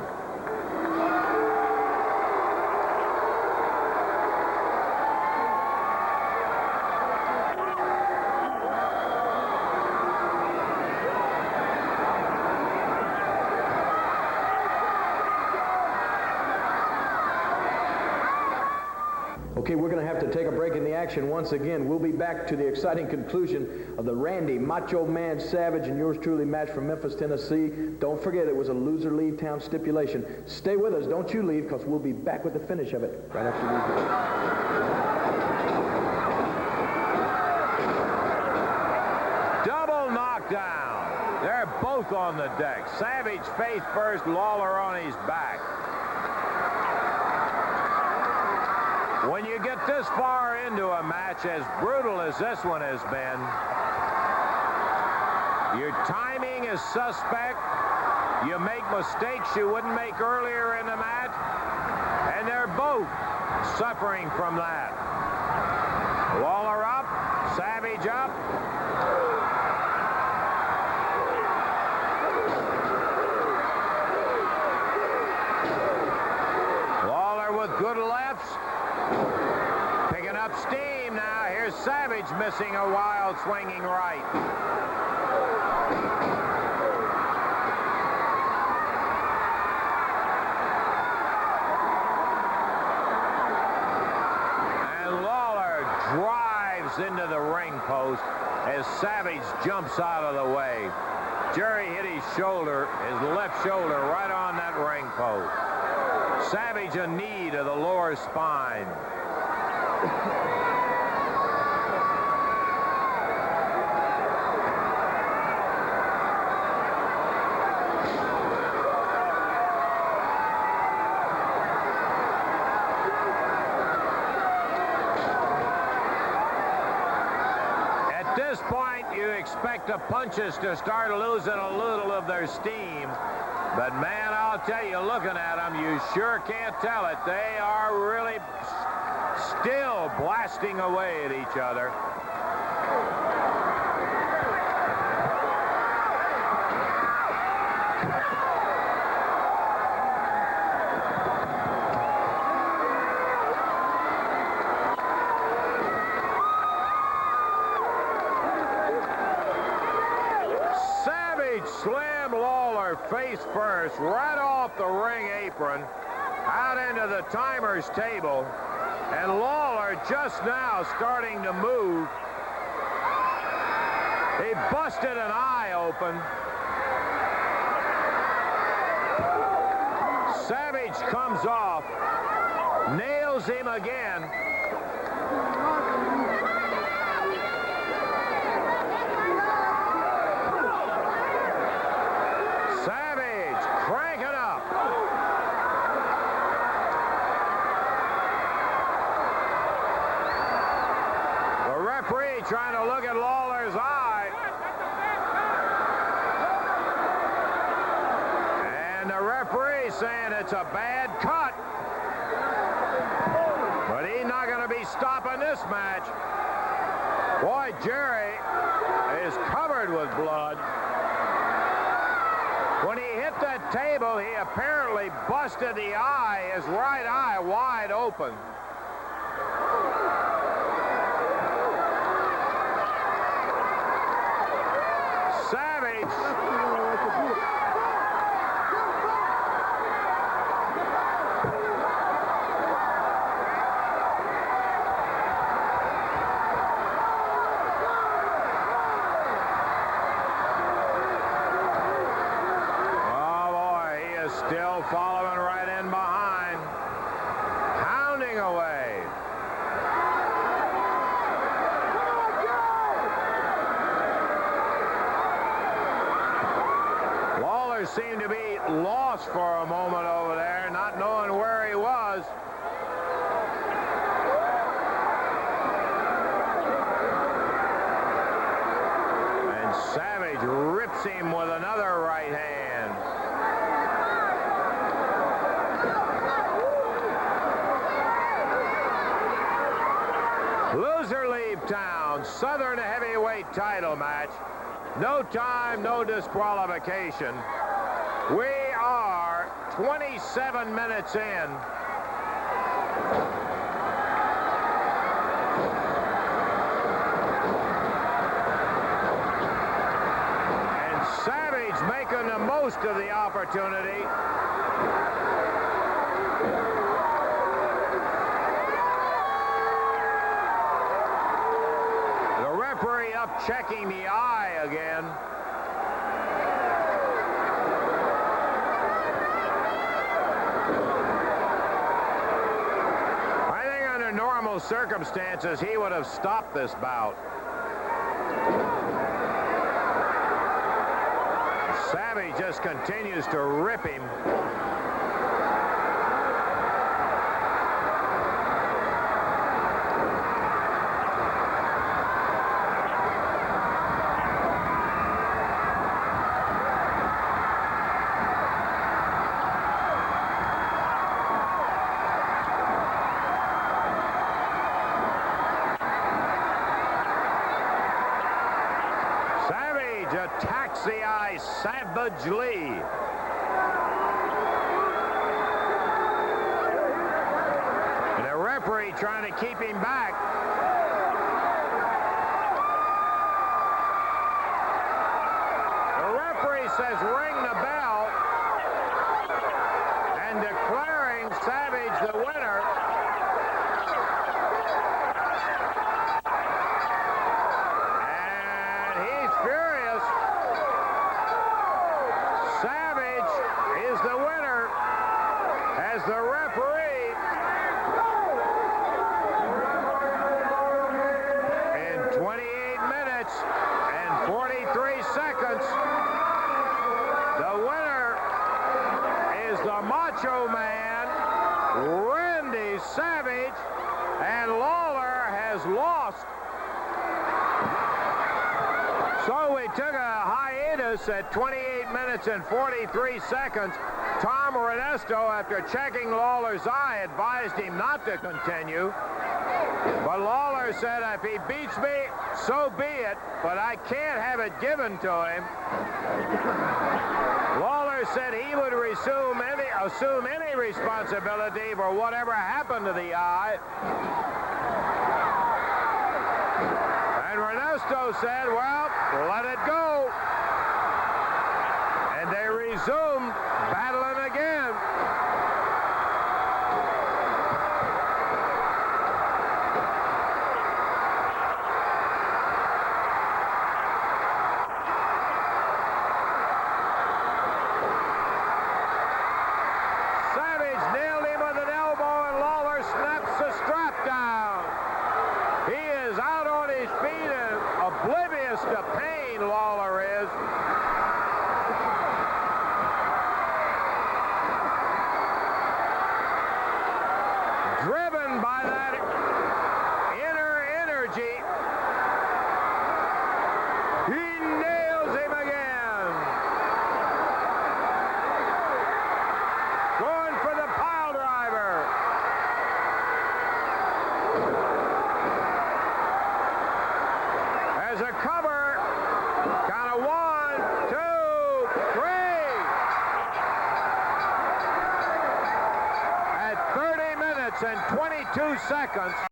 Okay, we're going to have to take a break in the action once again. We'll be back to the exciting conclusion of the Randy Macho Man Savage and yours truly match from Memphis, Tennessee. Don't forget, it was a loser leave town stipulation. Stay with us. Don't you leave, because we'll be back with the finish of it right after these. Double knockdown. They're both on the deck. Savage face first, Lawler on his back. When you get this far into a match, as brutal as this one has been, your timing is suspect. You make mistakes you wouldn't make earlier in the match, and they're both suffering from that. Lawler up, Savage up. Lawler with good lefts. Picking up steam now. Here's Savage missing a wild swinging right. And Lawler drives into the ring post as Savage jumps out of the way. Jerry hit his shoulder, his left shoulder, right on that ring post. Savage a knee to the lower spine. At this point, you expect the punches to start losing a little of their steam. But, man, I'll tell you, looking at them, you sure can't tell it. They are really still blasting away at each other. Slammed Lawler face first right off the ring apron out into the timer's table, and Lawler just now starting to move. He busted an eye open. Savage comes off, nails him again. Trying to look at Lawler's eye. And the referee saying it's a bad cut. But he's not going to be stopping this match. Boy, Jerry is covered with blood. When he hit that table, he apparently busted the eye, his right eye wide open. Still following right in behind, hounding away. Lawler seemed to be lost for a moment over there, not knowing where he was. And Savage rips him with another right hand. Loser leave town, Southern heavyweight title match. No time, no disqualification. We are 27 minutes in. And Savage making the most of the opportunity. The referee up checking the eye again. I think under normal circumstances, he would have stopped this bout. Savage just continues to rip him. Savage attacks the eye savagely. And the referee trying to keep him back. The referee says ring the bell and declaring Savage the winner. Furious. Savage is the winner as the referee in 28 minutes and 43 seconds. The winner is the Macho Man, Randy Savage, and Lawler has lost. So we took a hiatus at 28 minutes and 43 seconds. Tom Ernesto, after checking Lawler's eye, advised him not to continue. But Lawler said, if he beats me, so be it, but I can't have it given to him. Lawler said he would assume any responsibility for whatever happened to the eye. And Ernesto said, well, let it go. And they resumed battling again. Savage nailed him with an elbow, and Lawler snaps the strap down. He is out on his feet and oblivious to pain, Lawler is. Driven by that inner energy, he nails him again. Going for the pile driver. As a cover, count of 1, 2, 3. At 30 minutes and 22 seconds.